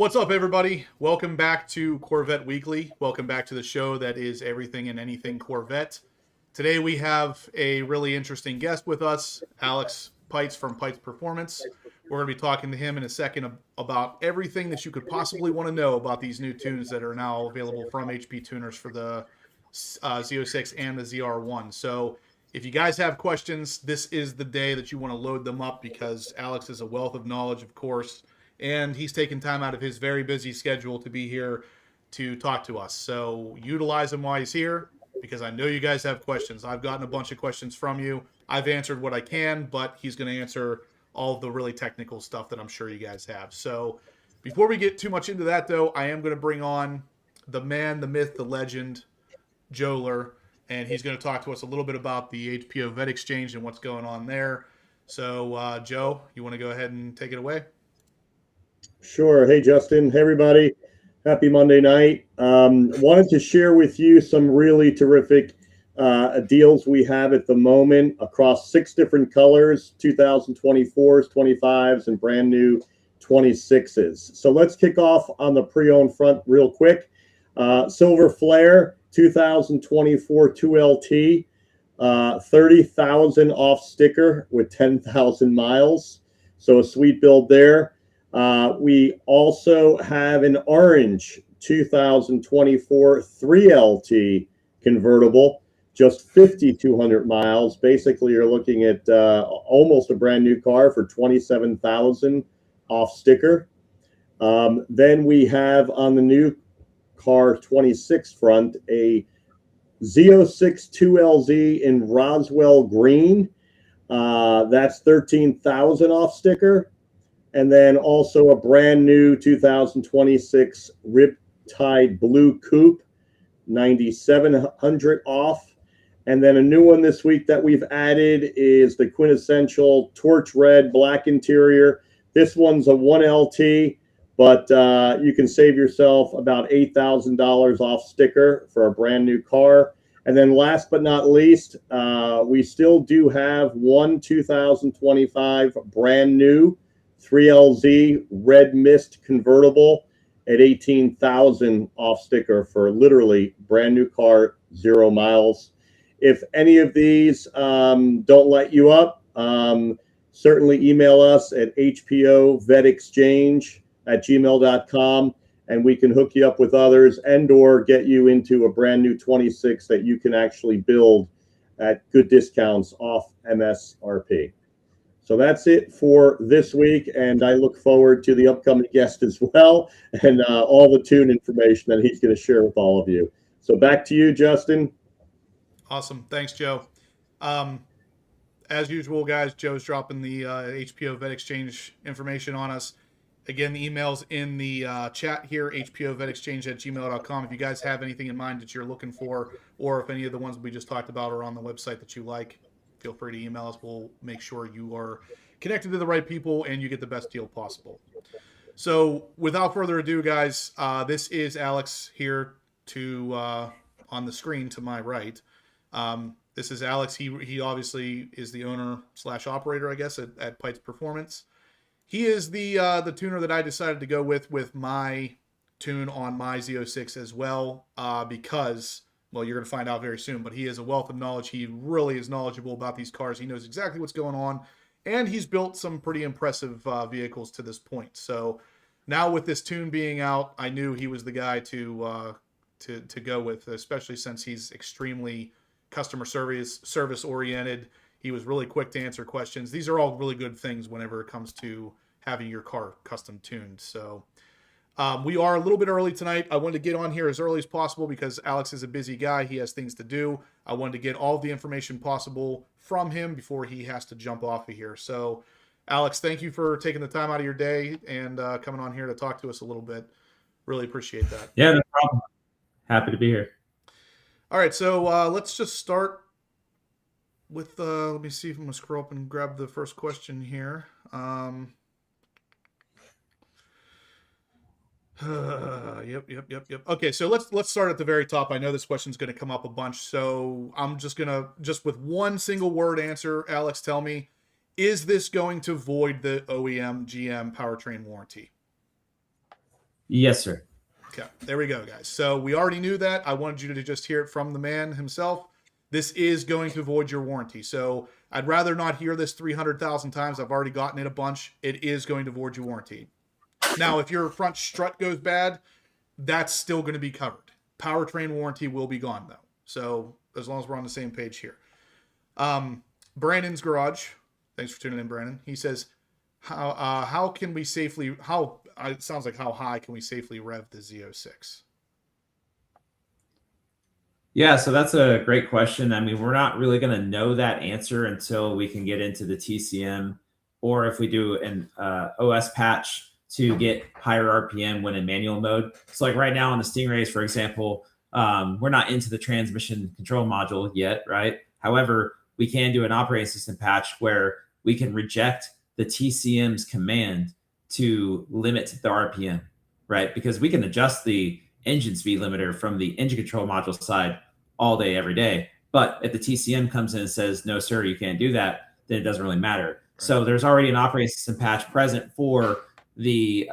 What's up, everybody? Welcome back to Corvette Weekly. Welcome back to the show that is everything and anything Corvette. Today we have a really interesting guest with us, Alex Peitz from Peitz Performance. We're going to be talking to him in a second about everything that you could possibly want to know about these new tunes that are now available from hptuners for the Z06 and the ZR1. So if you guys have questions, this is the day that you want to load them up because Alex is a wealth of knowledge, of course, and he's taken time out of his very busy schedule to be here to talk to us. So utilize him while he's here because I know you guys have questions. I've gotten a bunch of questions from you. I've answered what I can, but he's going to answer all of the really technical stuff that I'm sure you guys have. So before we get too much into that, though, I am going to bring on the man, the myth, the legend, Joler, and he's going to talk to us a little bit about the HPO Vet Exchange and what's going on there. So, Joe, you want to go ahead and take it away? Sure. Hey, Justin. Hey, everybody. Happy Monday night. Wanted to share with you some really terrific deals we have at the moment across 6 different colors, 2024s, 25s, and brand new 26s. So let's kick off on the pre-owned front real quick. Silver Flare, 2024 2LT, 30,000 off sticker with 10,000 miles. So a sweet build there. We also have an orange 2024 3LT convertible, just 5,200 miles. Basically, you're looking at almost a brand new car for 27,000 off sticker. Then we have on the new car 26 front a Z06 2LZ in Roswell green. That's 13,000 off sticker. And then also a brand new 2026 Riptide Blue Coupe, 9,700 off. And then a new one this week that we've added is the quintessential torch red black interior. This one's a 1LT, but you can save yourself about $8,000 off sticker for a brand new car. And then last but not least, we still do have one 2025 brand new 3LZ Red Mist convertible at 18,000 off sticker for literally brand new car, 0 miles. If any of these don't light you up, certainly email us at hpvetexchange@gmail.com and we can hook you up with others and or get you into a brand new 26 that you can actually build at good discounts off MSRP. So that's it for this week, and I look forward to the upcoming guest as well and all the tune information that he's going to share with all of you. So back to you, Justin. Awesome. Thanks, Joe. As usual, guys, Joe's dropping the HPO Vet Exchange information on us. Again, the email's in the chat here, hpvetexchange@gmail.com. If you guys have anything in mind that you're looking for, or if any of the ones we just talked about are on the website that you like, feel free to email us. We'll make sure you are connected to the right people and you get the best deal possible. So without further ado, guys, this is Alex here on the screen to my right. This is Alex. He obviously is the owner / operator, I guess, at Peitz Performance. He is the tuner that I decided to go with my tune on my Z06 as well, because, well, you're going to find out very soon, but he is a wealth of knowledge. He really is knowledgeable about these cars. He knows exactly what's going on, and he's built some pretty impressive vehicles to this point. So now with this tune being out, I knew he was the guy to go with, especially since he's extremely customer service oriented. He was really quick to answer questions. These are all really good things whenever it comes to having your car custom tuned. So we are a little bit early tonight. I wanted to get on here as early as possible because Alex is a busy guy. He has things to do. I wanted to get all the information possible from him before he has to jump off of here. So, Alex, thank you for taking the time out of your day and coming on here to talk to us a little bit. Really appreciate that. Yeah, no problem. Happy to be here. All right, so let's just start with, let me see if I'm going to scroll up and grab the first question here. Yep. Okay, so let's start at the very top. I know this question's going to come up a bunch, so I'm just with one single word answer. Alex, tell me, is this going to void the OEM GM powertrain warranty? Yes, sir. Okay, there we go, guys. So we already knew that. I wanted you to just hear it from the man himself. This is going to void your warranty. So I'd rather not hear this 300,000 times. I've already gotten it a bunch. It is going to void your warranty. Now, if your front strut goes bad, that's still going to be covered. Powertrain warranty will be gone, though. So as long as we're on the same page here. Brandon's Garage. Thanks for tuning in, Brandon. He says, how can we safely, it sounds like how high can we safely rev the Z06? Yeah, so that's a great question. I mean, we're not really going to know that answer until we can get into the TCM, or if we do an OS patch to get higher RPM when in manual mode. So like right now on the Stingrays, for example, we're not into the transmission control module yet, right? However, we can do an operating system patch where we can reject the TCM's command to limit the RPM, right? Because we can adjust the engine speed limiter from the engine control module side all day, every day. But if the TCM comes in and says, no, sir, you can't do that, then it doesn't really matter. Right. So there's already an operating system patch present for the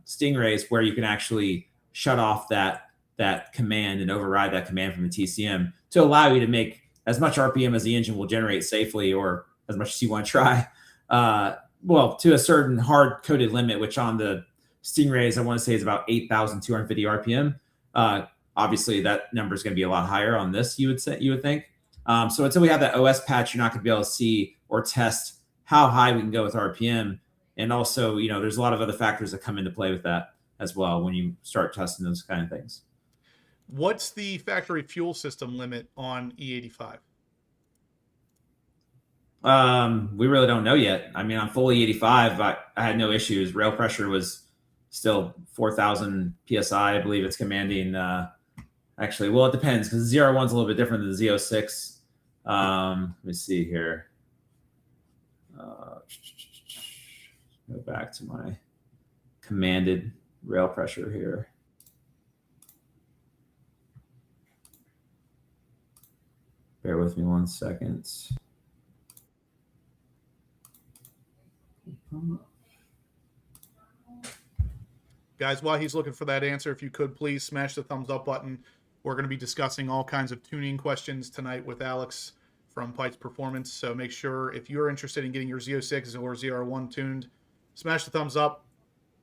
Stingrays where you can actually shut off that command and override that command from the TCM to allow you to make as much RPM as the engine will generate safely, or as much as you want to try. Well, to a certain hard-coded limit, which on the Stingrays, I want to say is about 8,250 RPM. Obviously, that number is going to be a lot higher on this, you would think. So until we have that OS patch, you're not going to be able to see or test how high we can go with RPM. And also, you know, there's a lot of other factors that come into play with that as well when you start testing those kind of things. What's the factory fuel system limit on E85? We really don't know yet. I mean, on full E85, I had no issues. Rail pressure was still 4,000 PSI. I believe it's commanding, actually, well, it depends because ZR1's a little bit different than the Z06. Let me see here. Go back to my commanded rail pressure here. Bear with me 1 second. Guys, while he's looking for that answer, if you could please smash the thumbs up button. We're going to be discussing all kinds of tuning questions tonight with Alex from Peitz Performance. So make sure if you're interested in getting your Z06 or ZR1 tuned, smash the thumbs up.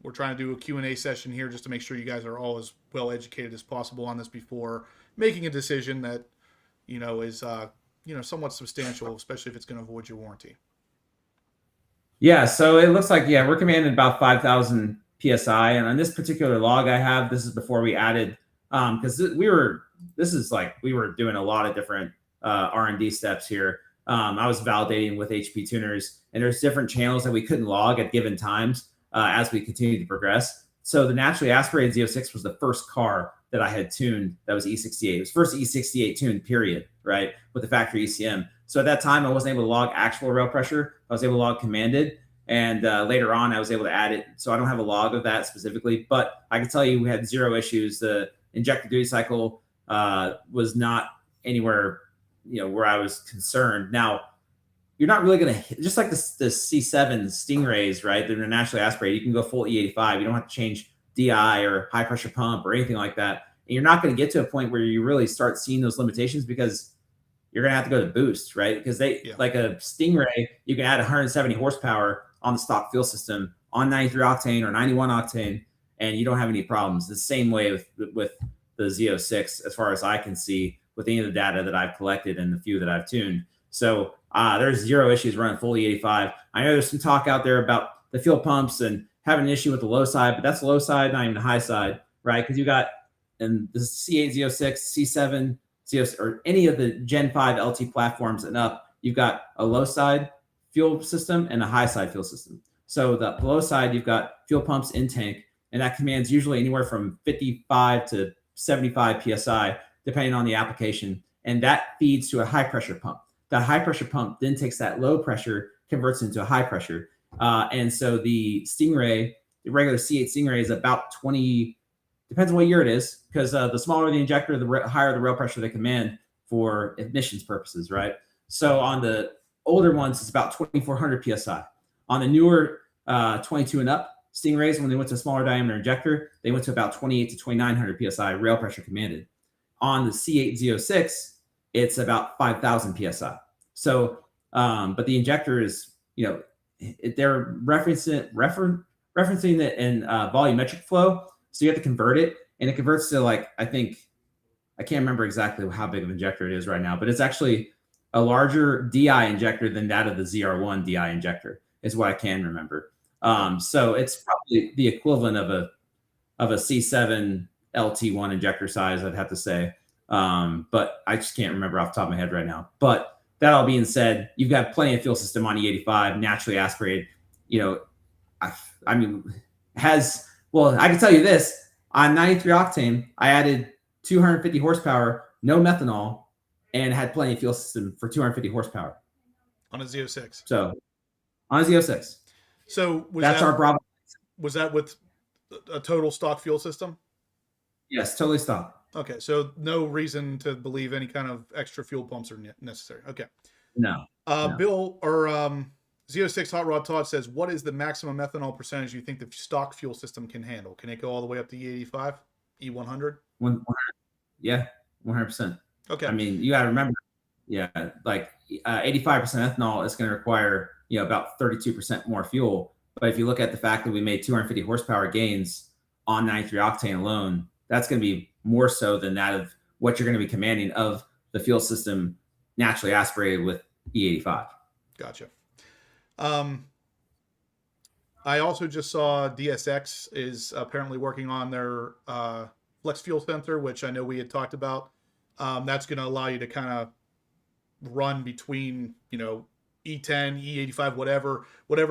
We're trying to do a Q&A session here just to make sure you guys are all as well educated as possible on this before making a decision that, you know, is, somewhat substantial, especially if it's going to void your warranty. Yeah, so it looks like, we're commanding about 5,000 PSI. And on this particular log I have, this is before we added, because we were doing a lot of different R&D steps here. I was validating with hptuners, and there's different channels that we couldn't log at given times as we continued to progress. So the naturally aspirated Z06 was the first car that I had tuned that was E68. It was first E68 tuned, period, right, with the factory ECM. So at that time, I wasn't able to log actual rail pressure. I was able to log commanded. And later on, I was able to add it. So I don't have a log of that specifically, but I can tell you we had zero issues. The injector duty cycle was not anywhere, where I was concerned. Now, you're not really going to, just like the C7 Stingrays, right? They're naturally aspirated. You can go full E85. You don't have to change DI or high pressure pump or anything like that. And you're not going to get to a point where you really start seeing those limitations because you're going to have to go to boost, right? Because like a Stingray, you can add 170 horsepower on the stock fuel system on 93 octane or 91 octane, and you don't have any problems. The same way with the Z06, as far as I can see, with any of the data that I've collected and the few that I've tuned. So there's zero issues running full E85. I know there's some talk out there about the fuel pumps and having an issue with the low side, but that's the low side, not even the high side, right? Because you got in the C8 Z06, C7 Z06, or any of the Gen 5 LT platforms and up, you've got a low side fuel system and a high side fuel system. So the low side, you've got fuel pumps in tank, and that commands usually anywhere from 55 to 75 PSI, depending on the application. And that feeds to a high pressure pump. That high pressure pump then takes that low pressure, converts into a high pressure. And so the Stingray, the regular C8 Stingray is about 20, depends on what year it is, because the smaller the injector, the higher the rail pressure they command for emissions purposes, right? So on the older ones, it's about 2,400 PSI. On the newer 22 and up, Stingrays, when they went to a smaller diameter injector, they went to about 28 to 2,900 psi rail pressure commanded. On the C8 Z06, it's about 5,000 psi. So, but the injector is, they're referencing it in volumetric flow. So you have to convert it, and it converts to I can't remember exactly how big of an injector it is right now, but it's actually a larger DI injector than that of the ZR1 DI injector is what I can remember. So it's probably the equivalent of a C7 LT1 injector size, I'd have to say. But I just can't remember off the top of my head right now. But that all being said, you've got plenty of fuel system on E85, naturally aspirated. I can tell you this, on 93 octane, I added 250 horsepower, no methanol, and had plenty of fuel system for 250 horsepower. On a Z06. So on a Z06. So that's our Bravo. Was that with a total stock fuel system? Yes, totally stock. Okay, so no reason to believe any kind of extra fuel pumps are necessary. Okay. No. Bill, or Z06 Hot Rod Todd says, what is the maximum ethanol percentage you think the stock fuel system can handle? Can it go all the way up to E85, E100? 100. Yeah, 100%. Okay. I mean, you got to remember, 85% ethanol is going to require, about 32% more fuel. But if you look at the fact that we made 250 horsepower gains on 93 octane alone, that's going to be more so than that of what you're going to be commanding of the fuel system naturally aspirated with E85. Gotcha. I also just saw DSX is apparently working on their flex fuel sensor, which I know we had talked about. That's going to allow you to kind of run between, E10, E85, whatever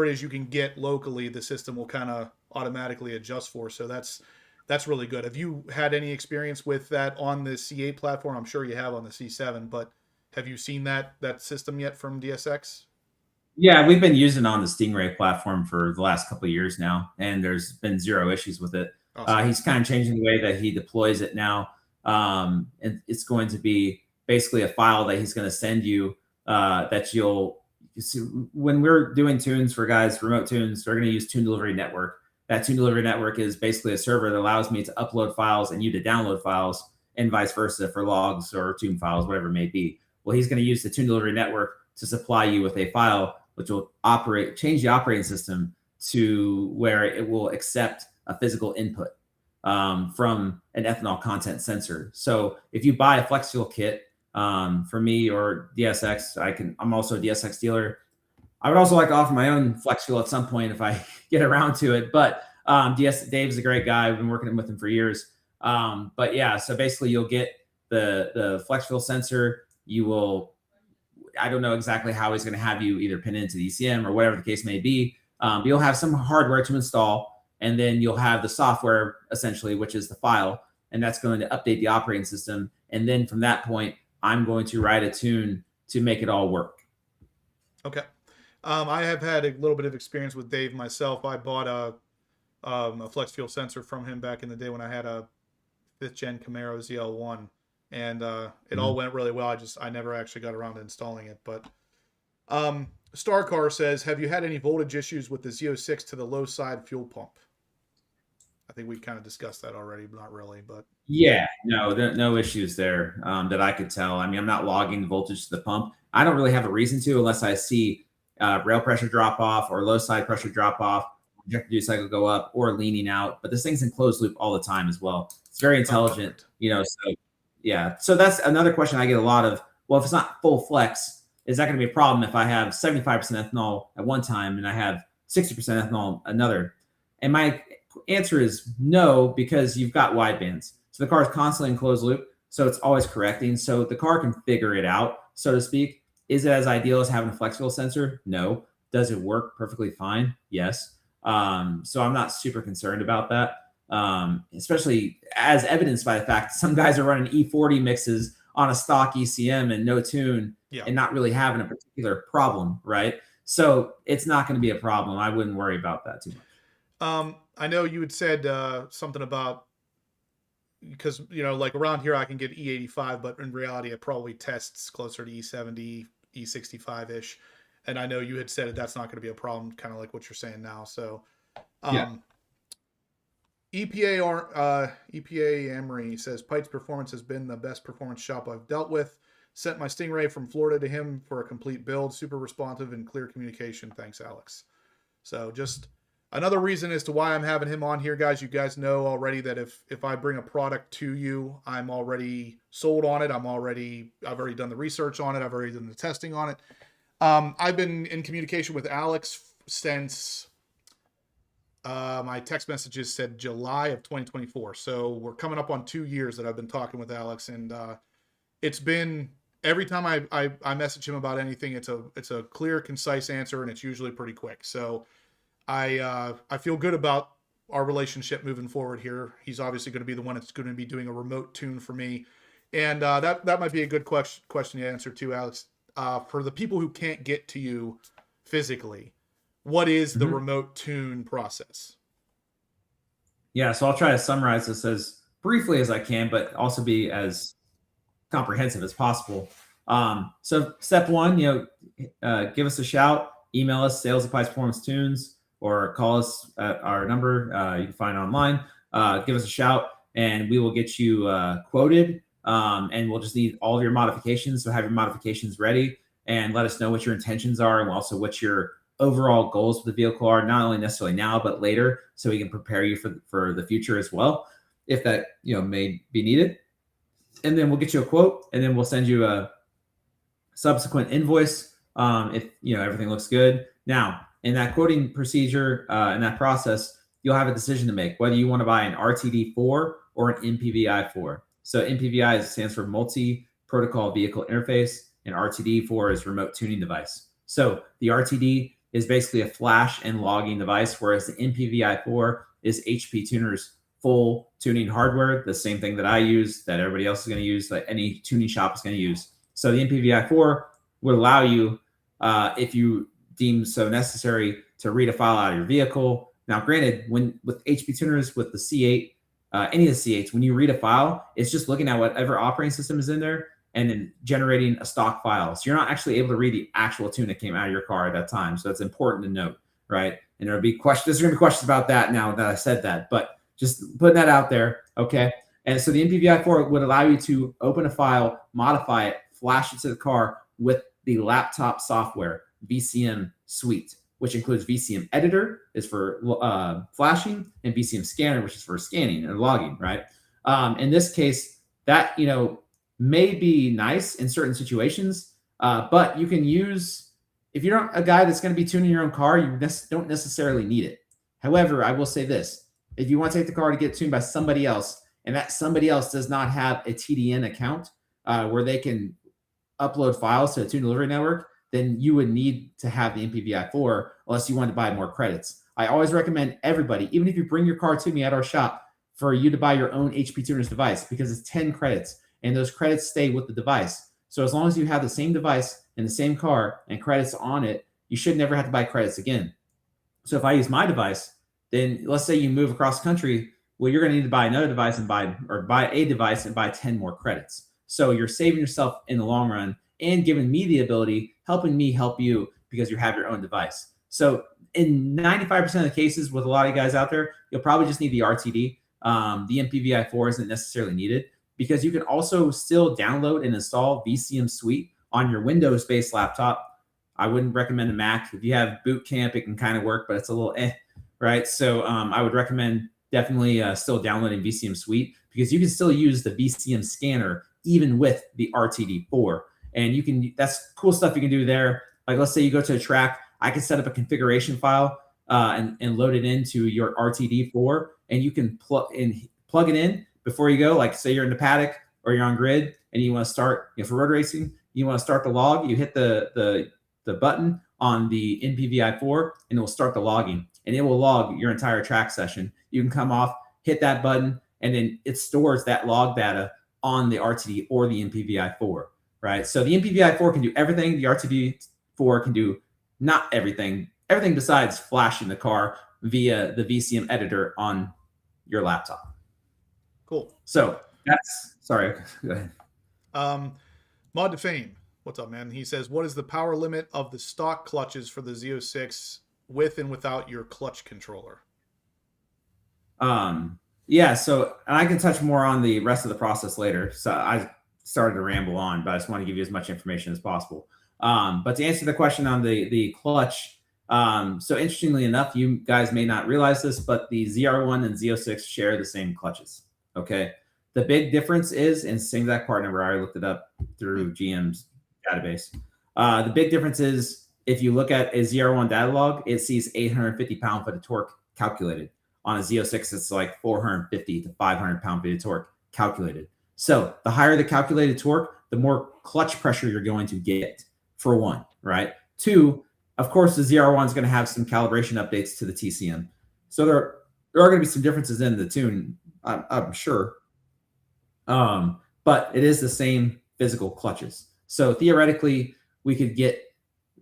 it is you can get locally, the system will kind of automatically adjust for. So that's really good. Have you had any experience with that on the C8 platform? I'm sure you have on the C7, but have you seen that system yet from DSX? Yeah, we've been using it on the Stingray platform for the last couple of years now, and there's been zero issues with it. Awesome. He's kind of changing the way that he deploys it now. And it's going to be basically a file that he's going to send you that you see, when we're doing tunes for guys, remote tunes, we're going to use Tune Delivery Network. That Tune Delivery Network is basically a server that allows me to upload files and you to download files, and vice versa for logs or tune files, whatever it may be. Well, he's going to use the Tune Delivery Network to supply you with a file which will change the operating system to where it will accept a physical input from an ethanol content sensor. So if you buy a flex fuel kit for me or DSX, I'm also a DSX dealer. I would also like to offer my own flex fuel at some point if I get around to it. But Dave's a great guy. I've been working with him for years. But yeah, so basically you'll get the flex fuel sensor. You will, I don't know exactly how he's going to have you either pin into the ECM or whatever the case may be. You'll have some hardware to install, and then you'll have the software essentially, which is the file, and that's going to update the operating system. And then from that point, I'm going to write a tune to make it all work. Okay. I have had a little bit of experience with Dave myself. I bought a flex fuel sensor from him back in the day when I had a 5th gen Camaro ZL1. And it all went really well. I never actually got around to installing it. But Starcar says, have you had any voltage issues with the Z06 to the low side fuel pump? I think we kind of discussed that already, but not really. But yeah, no issues there that I could tell. I mean, I'm not logging the voltage to the pump. I don't really have a reason to unless I see rail pressure drop off or low side pressure drop off, injector duty cycle go up or leaning out. But this thing's in closed loop all the time as well. It's very intelligent, so. Yeah. So that's another question I get a lot of. Well, if it's not full flex, is that going to be a problem if I have 75% ethanol at one time and I have 60% ethanol another? And my answer is no, because you've got wide bands. So the car is constantly in closed loop. So it's always correcting. So the car can figure it out, so to speak. Is it as ideal as having a flex fuel sensor? No. Does it work perfectly fine? Yes. So I'm not super concerned about that. Especially as evidenced by the fact that some guys are running E40 mixes on a stock ECM and no tune and not really having a particular problem, right? So it's not going to be a problem. I wouldn't worry about that too much. I know you had said something about, because, like around here I can get E85, but in reality it probably tests closer to E70, E65-ish. And I know you had said that's not going to be a problem, kind of like what you're saying now. So EPA Emery says Peitz Performance has been the best performance shop I've dealt with. Sent my Stingray from Florida to him for a complete build. Super responsive and clear communication. Thanks, Alex. So just another reason as to why I'm having him on here, guys. You guys know already that if I bring a product to you, I'm already sold on it. I've already done the research on it. I've already done the testing on it. I've been in communication with Alex since my text messages said July of 2024. So we're coming up on 2 years that I've been talking with Alex, and it's been every time I message him about anything, it's a clear, concise answer, and it's usually pretty quick. So I feel good about our relationship moving forward here. He's obviously going to be the one that's going to be doing a remote tune for me, and that might be a good question to answer too, Alex. For the people who can't get to you physically, what is the remote tune process? Yeah, so I'll try to summarize this as briefly as I can, but also be as comprehensive as possible. So step one, give us a shout, email us, sales@Peitz or call us at our number you can find online. Give us a shout, and we will get you quoted. And we'll just need all of your modifications. So have your modifications ready and let us know what your intentions are, and also what your overall goals for the vehicle are, not only necessarily now, but later, so we can prepare you for the future as well, if that may be needed. And then we'll get you a quote, and then we'll send you a subsequent invoice if everything looks good. Now, in that quoting procedure, in that process, you'll have a decision to make whether you want to buy an RTD4 or an MPVI4. So MPVI stands for Multi-Protocol Vehicle Interface, and RTD4 is Remote Tuning Device. So the RTD is basically a flash and logging device, whereas the MPVI4 is hptuners full tuning hardware, the same thing that I use, that everybody else is going to use, that any tuning shop is going to use. So the MPVI4 would allow you, if you deem so necessary, to read a file out of your vehicle. Now, granted, with hptuners, with the C8, any of the C8s, when you read a file, it's just looking at whatever operating system is in there and then generating a stock file. So you're not actually able to read the actual tune that came out of your car at that time. So it's important to note, right? And there'll be questions. There's going to be questions about that now that I said that, but just putting that out there, okay? And so the MPVI4 would allow you to open a file, modify it, flash it to the car with the laptop software, VCM suite, which includes VCM editor, is for flashing, and VCM scanner, which is for scanning and logging, right? In this case, that may be nice in certain situations, but you can use, if you're not a guy that's going to be tuning your own car, you don't necessarily need it. However, I will say this: if you want to take the car to get tuned by somebody else, and that somebody else does not have a TDN account where they can upload files to a tune delivery network, then you would need to have the MPVI4 unless you want to buy more credits. I always recommend everybody, even if you bring your car to me at our shop, for you to buy your own hptuners device, because it's 10 credits and those credits stay with the device. So as long as you have the same device in the same car and credits on it, you should never have to buy credits again. So if I use my device, then let's say you move across the country, well, you're going to need to buy another device and buy a device and buy 10 more credits. So you're saving yourself in the long run and giving me the ability, helping me help you, because you have your own device. So in 95% of the cases with a lot of guys out there, you'll probably just need the RTD. The MPVI4 isn't necessarily needed, because you can also still download and install VCM Suite on your Windows-based laptop. I wouldn't recommend a Mac. If you have Boot Camp, it can kind of work, but it's a little right? So I would recommend definitely still downloading VCM Suite, because you can still use the VCM scanner even with the RTD4. And that's cool stuff you can do there. Like, let's say you go to a track, I can set up a configuration file and load it into your RTD4, and you can plug it in before you go. Like, say you're in the paddock or you're on grid and you want to start, for road racing, you want to start the log, you hit the button on the MPVI4 and it will start the logging, and it will log your entire track session. You can come off, hit that button, and then it stores that log data on the RTD or the MPVI4, right? So the MPVI4 can do everything. The RTD4 can do not everything besides flashing the car via the VCM editor on your laptop. Cool. So sorry, go ahead. Mod to Fame, what's up, man? He says, what is the power limit of the stock clutches for the Z06 with and without your clutch controller? Yeah, so I can touch more on the rest of the process later. So I started to ramble on, but I just want to give you as much information as possible. But to answer the question on the clutch, so interestingly enough, you guys may not realize this, but the ZR1 and Z06 share the same clutches. Okay. The big difference is, and same exact part number, I looked it up through GM's database. The big difference is if you look at a ZR1 data log, it sees 850 pound-foot of torque calculated. On a Z06, it's like 450 to 500 pound-feet of torque calculated. So the higher the calculated torque, the more clutch pressure you're going to get, for one, right? Two, of course, the ZR1 is going to have some calibration updates to the TCM. So there are going to be some differences in the tune, I'm sure. But it is the same physical clutches. So theoretically, we could get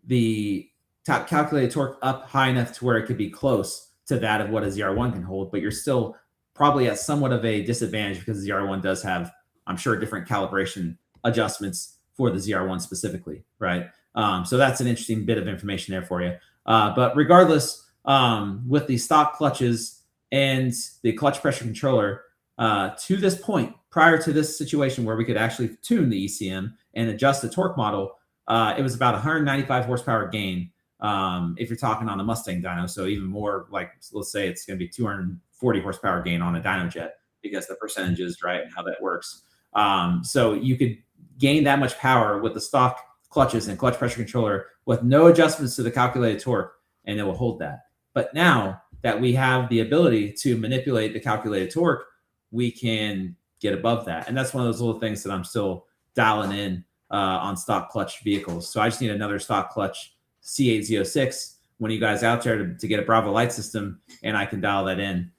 the calculated torque up high enough to where it could be close to that of what a ZR1 can hold, but you're still probably at somewhat of a disadvantage because the ZR1 does have, I'm sure, different calibration adjustments for the ZR1 specifically, right? So that's an interesting bit of information there for you. But regardless, with the stock clutches and the clutch pressure controller, to this point, prior to this situation where we could actually tune the ECM and adjust the torque model, it was about 195 horsepower gain. If you're talking on a Mustang dyno, so even more, like, let's say it's going to be 240 horsepower gain on a dyno jet because the percentages, right, and how that works. So you could gain that much power with the stock clutches and clutch pressure controller with no adjustments to the calculated torque, and it will hold that. But now that we have the ability to manipulate the calculated torque, we can get above that. And that's one of those little things that I'm still dialing in on stock clutch vehicles. So I just need another stock clutch C806 when you guys out there to get a Bravo light system, and I can dial that in.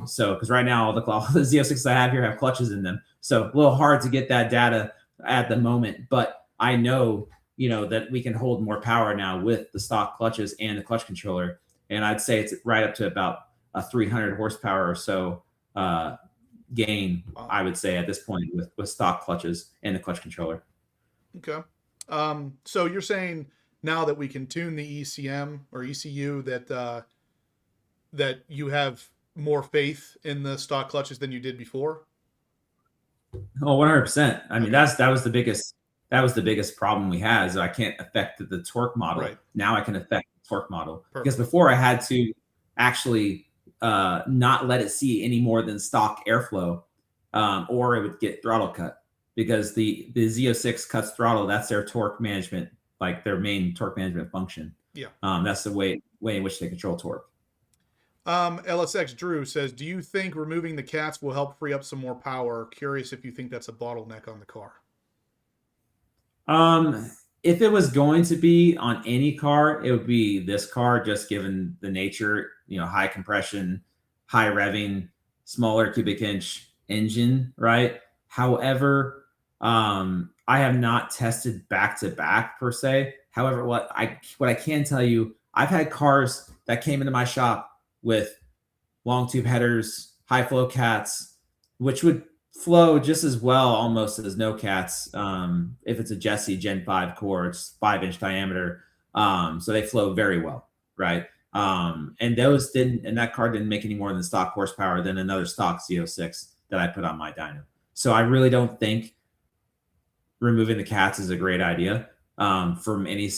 So because right now all the Z06s I have here have clutches in them, so a little hard to get that data at the moment. But I know, that we can hold more power now with the stock clutches and the clutch controller, and I'd say it's right up to about a 300 horsepower or so gain. I would say at this point with stock clutches and the clutch controller. Okay. So you're saying now that we can tune the ECM or ECU that you have more faith in the stock clutches than you did before? Oh, 100%. I mean, that was the biggest problem we had, is I can't affect the torque model. Right. Now I can affect the torque model. Perfect. Because before I had to actually not let it see any more than stock airflow, or it would get throttle cut, because the Z06 cuts throttle. That's their torque management, like their main torque management function. Yeah. That's the way in which they control torque. LSX Drew says, do you think removing the cats will help free up some more power? Curious if you think that's a bottleneck on the car. If it was going to be on any car, it would be this car, just given the nature, high compression, high revving, smaller cubic inch engine, right? However, I have not tested back to back per se. However, what I can tell you, I've had cars that came into my shop with long tube headers, high flow cats, which would flow just as well almost as no cats. If it's a Jesse Gen 5 core, it's 5-inch diameter. So they flow very well, right? And that car didn't make any more than stock horsepower than another stock Z06 that I put on my dyno. So I really don't think removing the cats is a great idea from any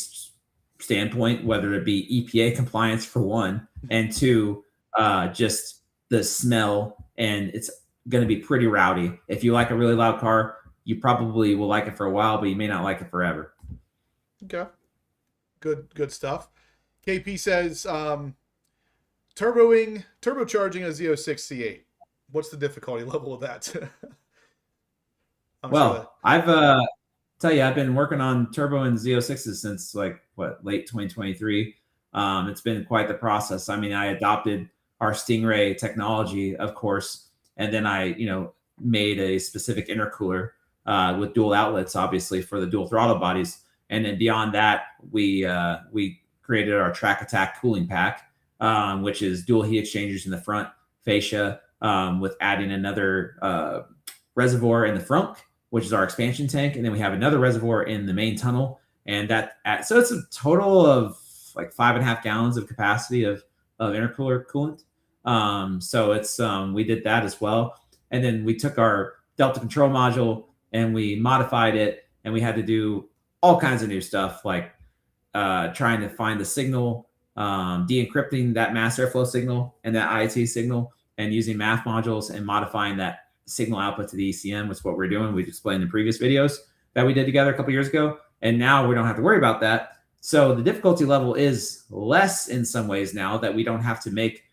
standpoint, whether it be EPA compliance for one, and two, just the smell, and it's going to be pretty rowdy. If you like a really loud car, you probably will like it for a while, but you may not like it forever. Okay. Good stuff. KP says, turbocharging a Z06 C8. What's the difficulty level of that? I've been working on turbo and Z06s since late 2023. It's been quite the process. I mean, I adopted our Stingray technology, of course, and then I, made a specific intercooler with dual outlets, obviously, for the dual throttle bodies. And then beyond that, we created our Track Attack cooling pack, which is dual heat exchangers in the front fascia, with adding another reservoir in the front, which is our expansion tank, and then we have another reservoir in the main tunnel, and so it's a total of like 5.5 gallons of capacity of intercooler coolant. So it's we did that as well. And then we took our Delta control module and we modified it, and we had to do all kinds of new stuff, like trying to find the signal, de-encrypting that mass airflow signal and that IAT signal, and using math modules and modifying that signal output to the ECM, which is what we're doing. We explained in previous videos that we did together a couple years ago. And now we don't have to worry about that. So the difficulty level is less in some ways now that we don't have to make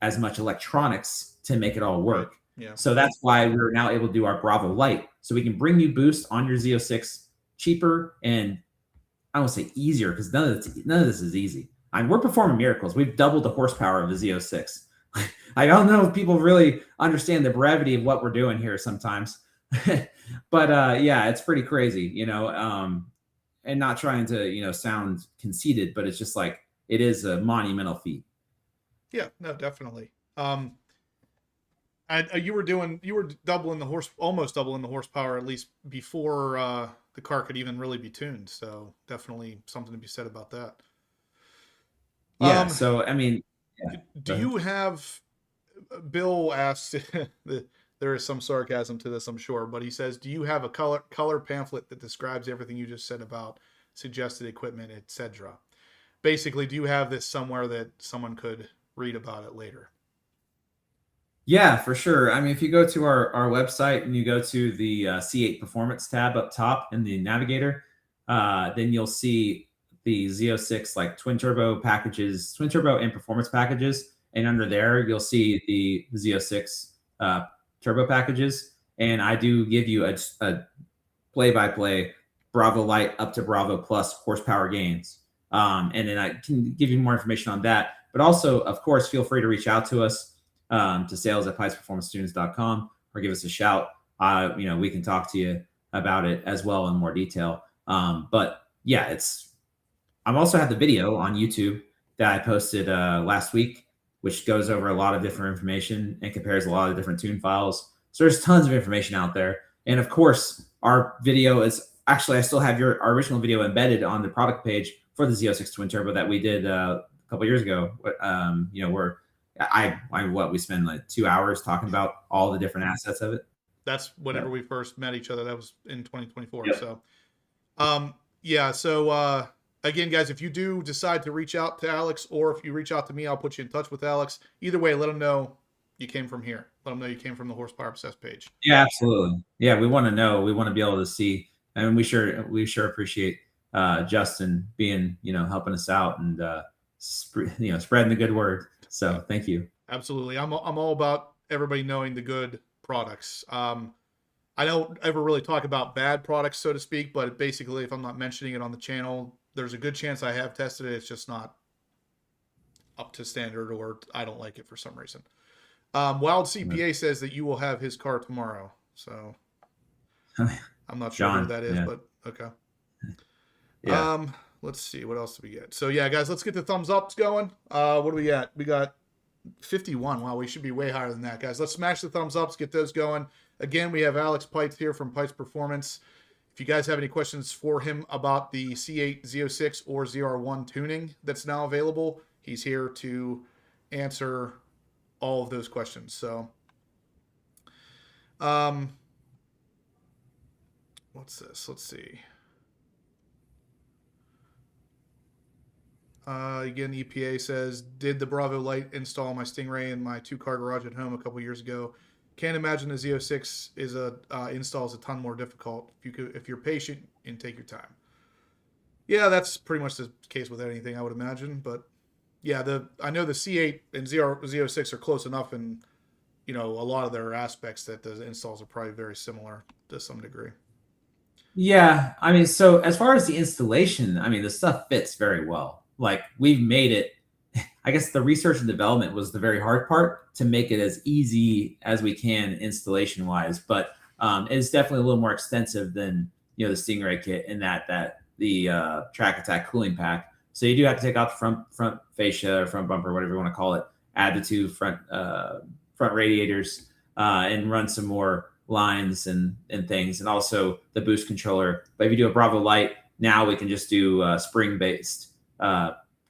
as much electronics to make it all work. Yeah. So that's why we're now able to do our Bravo Lite. So we can bring you boost on your Z06 cheaper and I don't say easier, because none of this is easy. We're performing miracles. We've doubled the horsepower of the Z06. I don't know if people really understand the brevity of what we're doing here sometimes, but yeah, it's pretty crazy, you know, and not trying to, you know, sound conceited, but it's just like, it is a monumental feat. Yeah, no, definitely. You were doubling the almost doubling the horsepower, at least before the car could even really be tuned. So definitely something to be said about that. Yeah. So, I mean, yeah, do you have, Bill asked, there is some sarcasm to this, I'm sure, but he says, do you have a color pamphlet that describes everything you just said about suggested equipment, etc.? Basically, do you have this somewhere that someone could read about it later? Yeah, for sure. I mean, if you go to our website and you go to the C8 Performance tab up top in the navigator, then you'll see the Z06 like twin turbo packages, twin turbo and performance packages. And under there, you'll see the Z06 turbo packages. And I do give you a play-by-play Bravo Lite up to Bravo Plus horsepower gains. And then I can give you more information on that. But also, of course, feel free to reach out to us to sales@peitz-performance-tuners.com or give us a shout. You know, we can talk to you about it as well in more detail. But yeah, I'm also have the video on YouTube that I posted last week, which goes over a lot of different information and compares a lot of different tune files. So there's tons of information out there. And of course, our video is actually, I still have our original video embedded on the product page for the Z06 twin turbo that we did a couple years ago. You know, where we spend like 2 hours talking about all the different assets of it. That's whenever we first met each other. That was in 2024. Yep. So, yeah. So, again, guys, if you do decide to reach out to Alex, or if you reach out to me, I'll put you in touch with Alex. Either way, let him know you came from here. Let them know you came from the Horsepower Obsessed page. Yeah, absolutely. Yeah, we want to know. We want to be able to see, and we sure appreciate Justin being, you know, helping us out and you know, spreading the good word. So thank you. Absolutely. I'm all about everybody knowing the good products. I don't ever really talk about bad products, so to speak, but basically, if I'm not mentioning it on the channel, there's a good chance I have tested it. It's just not up to standard, or I don't like it for some reason. Wild CPA says that you will have his car tomorrow. So I'm not sure John, who that is, yeah. but okay. Yeah. Let's see, what else do we get? So yeah, guys, let's get the thumbs ups going. What do we got? We got 51. Wow, we should be way higher than that, guys. Let's smash the thumbs ups, get those going. Again, we have Alex Peitz here from Peitz Performance. If you guys have any questions for him about the C8, Z06, or ZR1 tuning that's now available, he's here to answer all of those questions. So, what's this? Let's see. Again, EPA says, did the Bravo Lite install my Stingray in my 2-car garage at home a couple years ago? Can't imagine the Z06 is installs a ton more difficult if you're patient and take your time. Yeah, that's pretty much the case with anything, I would imagine. But yeah, I know the C8 and Z06 are close enough in, you know, a lot of their aspects that the installs are probably very similar to some degree. Yeah, I mean, so as far as the installation, I mean, the stuff fits very well. Like, we've made it, I guess the research and development was the very hard part, to make it as easy as we can installation wise. But it's definitely a little more extensive than, you know, the Stingray kit in that the Track Attack cooling pack. So you do have to take out the front fascia or front bumper, whatever you want to call it, add the 2 front radiators, and run some more lines and things, and also the boost controller. But if you do a Bravo Lite, now we can just do spring-based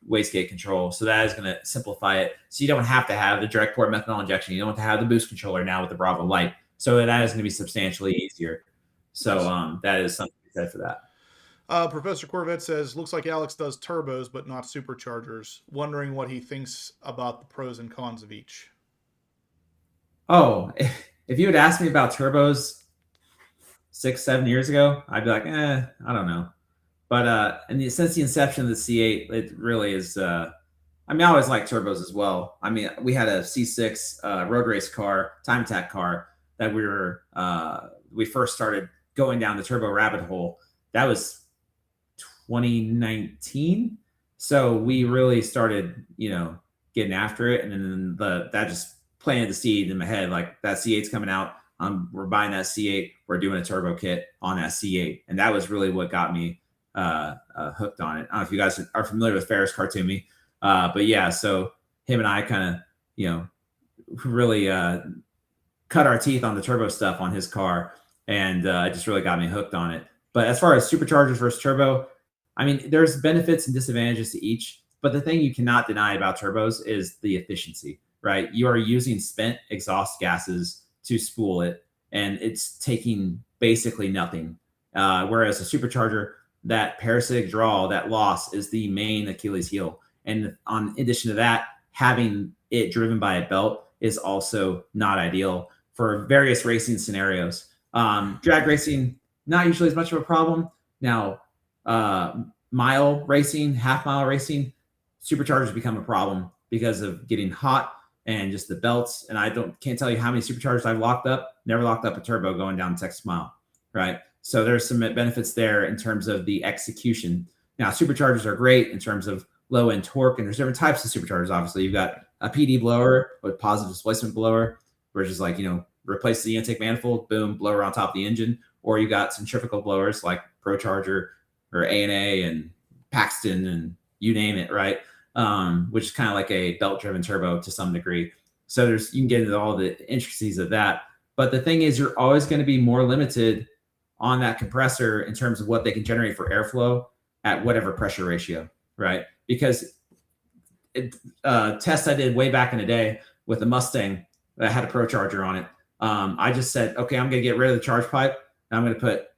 wastegate control. So that is going to simplify it. So you don't have to have the direct port methanol injection. You don't have to have the boost controller now with the Bravo Lite. So that is going to be substantially easier. So that is something to be said for that. Professor Corvette says, looks like Alex does turbos, but not superchargers. Wondering what he thinks about the pros and cons of each. Oh, if you had asked me about turbos 6-7 years ago, I'd be like, I don't know. But since the inception of the C8, it really is. I always liked turbos as well. We had a C6 road race car, time attack car that we first started going down the turbo rabbit hole. That was 2019. So we really started, getting after it, and then that just planted the seed in my head. Like, that C8's coming out. We're buying that C8. We're doing a turbo kit on that C8, and that was really what got me hooked on it. I don't know if you guys are familiar with Ferris Cartoon, but yeah, so him and I kind of, really cut our teeth on the turbo stuff on his car, and it just really got me hooked on it. But as far as superchargers versus turbo, there's benefits and disadvantages to each, but the thing you cannot deny about turbos is the efficiency, right? You are using spent exhaust gases to spool it, and it's taking basically nothing. Whereas a supercharger, that parasitic draw, that loss, is the main Achilles heel. And in addition to that, having it driven by a belt is also not ideal for various racing scenarios. Drag racing, not usually as much of a problem. Now, mile racing, half mile racing, superchargers become a problem because of getting hot and just the belts. And can't tell you how many superchargers I've locked up, never locked up a turbo going down Texas Mile, right? So there's some benefits there in terms of the execution. Now, superchargers are great in terms of low end torque, and there's different types of superchargers. Obviously, you've got a PD blower with positive displacement blower, which is like, replace the intake manifold, boom, blower on top of the engine. Or you got centrifugal blowers like ProCharger or A&A and Paxton and you name it, right? Which is kind of like a belt-driven turbo to some degree. So you can get into all the intricacies of that. But the thing is, you're always going to be more limited on that compressor in terms of what they can generate for airflow at whatever pressure ratio, right? Because test I did way back in the day with a Mustang that had a ProCharger on it. I just said, okay, I'm going to get rid of the charge pipe, and I'm going to put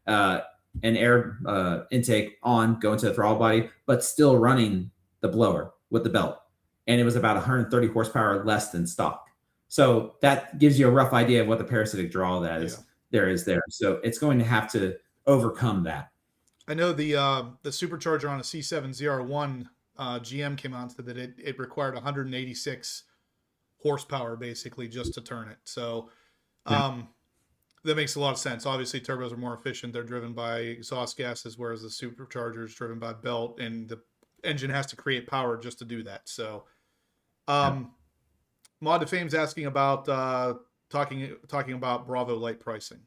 an air intake on, go into the throttle body, but still running the blower with the belt. And it was about 130 horsepower less than stock. So that gives you a rough idea of what the parasitic draw that is. Yeah. There. So it's going to have to overcome that. I know the supercharger on a C7 ZR1 GM came out that it required 186 horsepower basically just to turn it. So that makes a lot of sense. Obviously, turbos are more efficient. They're driven by exhaust gases, whereas the supercharger is driven by belt, and the engine has to create power just to do that. So Mod to Fame's asking about talking about Bravo Lite pricing.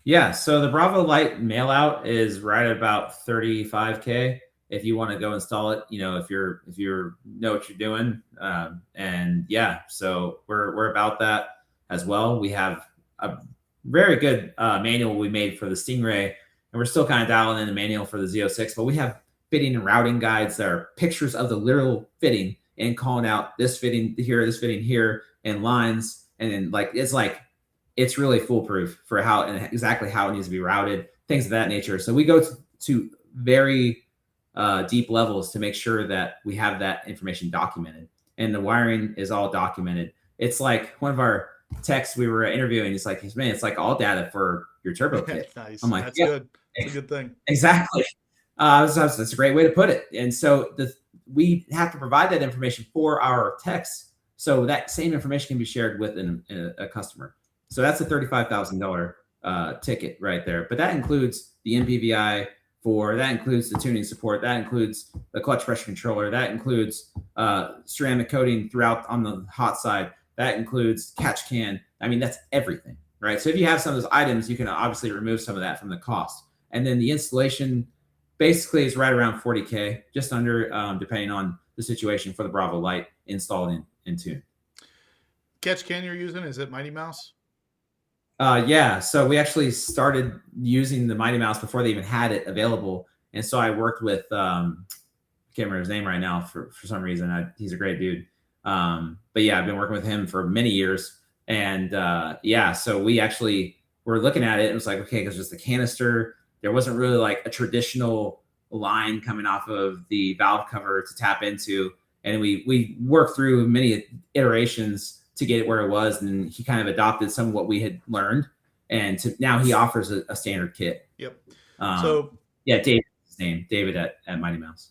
Yeah, so the Bravo Lite mail out is right at about $35K if you want to go install it. If you know what you're doing, and yeah, so we're about that as well. We have a very good manual we made for the Stingray, and we're still kind of dialing in the manual for the Z06, but we have fitting and routing guides that are pictures of the literal fitting and calling out this fitting here, and lines, and then it's really foolproof for exactly how it needs to be routed, things of that nature. So we go to very deep levels to make sure that we have that information documented, and the wiring is all documented. It's like one of our techs we were interviewing, it's like, man, it's like all data for your turbo kit. Nice. I'm like, that's good. That's a good thing. Exactly. So that's a great way to put it. And so we have to provide that information for our techs, so that same information can be shared with a customer. So that's a $35,000 ticket right there. But that includes the MPVI that includes the tuning support, that includes the clutch pressure controller, that includes ceramic coating throughout on the hot side, that includes catch can. That's everything, right? So if you have some of those items, you can obviously remove some of that from the cost. And then the installation basically is right around $40K, just under, depending on the situation for the Bravo Lite installed in tune. Catch can you're using, is it Mighty Mouse? Yeah, so we actually started using the Mighty Mouse before they even had it available, and so I worked with I can't can't remember his name right now for some reason. He's a great dude. But yeah, I've been working with him for many years. And yeah, so we actually were looking at it. It was like, okay, because just the canister, there wasn't really like a traditional line coming off of the valve cover to tap into. And we worked through many iterations to get it where it was. And he kind of adopted some of what we had learned. And now he offers a standard kit. Yep. So yeah, David's his name, David at Mighty Mouse.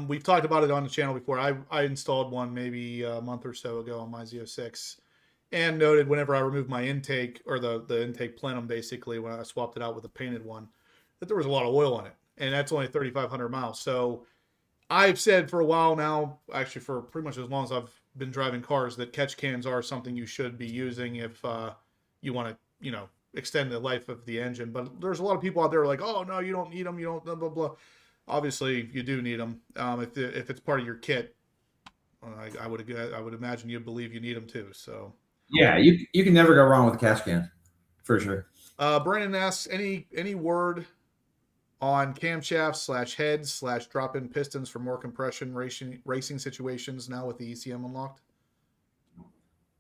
We've talked about it on the channel before. I installed one maybe a month or so ago on my Z06 and noted whenever I removed my intake or the intake plenum, basically when I swapped it out with a painted one, that there was a lot of oil in it. And that's only 3,500 miles. So I've said for a while now, actually for pretty much as long as I've been driving cars, that catch cans are something you should be using if you want to, you know, extend the life of the engine. But there's a lot of people out there like, oh no, you don't need them, you don't blah blah blah. Obviously you do need them. If it's part of your kit, I would imagine you believe you need them too. So yeah, you can never go wrong with a catch can, for sure. Brandon asks, any word on camshafts / heads / drop-in pistons for more compression racing situations now with the ECM unlocked?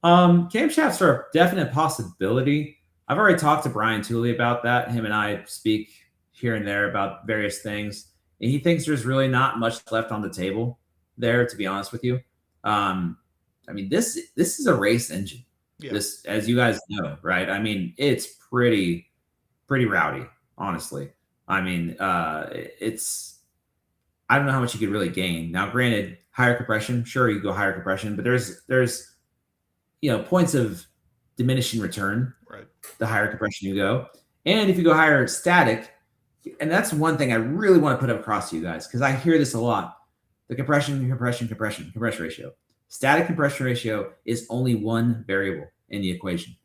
Camshafts are a definite possibility. I've already talked to Brian Tooley about that. Him and I speak here and there about various things. And he thinks there's really not much left on the table there, to be honest with you. I mean, this is a race engine. Yeah. This, as you guys know, right? I mean, it's pretty rowdy, honestly. I mean, it's, I don't know how much you could really gain. Now, granted, higher compression, sure, you go higher compression, but there's you know, points of diminishing return, right? The higher compression you go. And if you go higher static, and that's one thing I really want to put across to you guys, because I hear this a lot, the compression ratio. Static compression ratio is only one variable in the equation.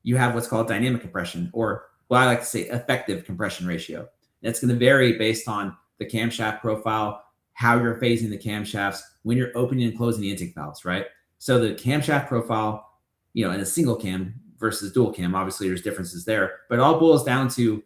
You have what's called dynamic compression, or what I like to say effective compression ratio. And it's going to vary based on the camshaft profile, how you're phasing the camshafts, when you're opening and closing the intake valves, right? So the camshaft profile, you know, in a single cam versus dual cam, obviously there's differences there, but it all boils down to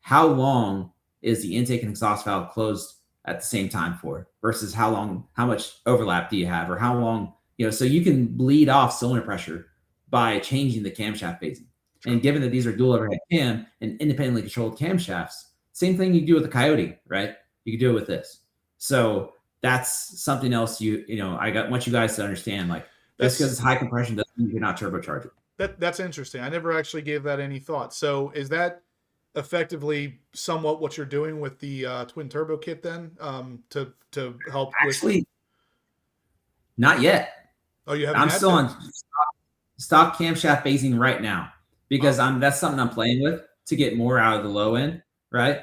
how long is the intake and exhaust valve closed at the same time for versus how much overlap do you have, or how long, you know, so you can bleed off cylinder pressure by changing the camshaft phasing. And given that these are dual overhead cam and independently controlled camshafts, same thing you do with the Coyote, right? You can do it with this. So that's something else you know, I want you guys to understand, like, just because it's high compression doesn't mean you're not turbocharging. That's interesting. I never actually gave that any thought. So is that effectively somewhat what you're doing with the twin turbo kit then, to help? Actually, with... not yet. Oh, you haven't? I'm still on stock camshaft phasing right now, because that's something I'm playing with to get more out of the low end, right?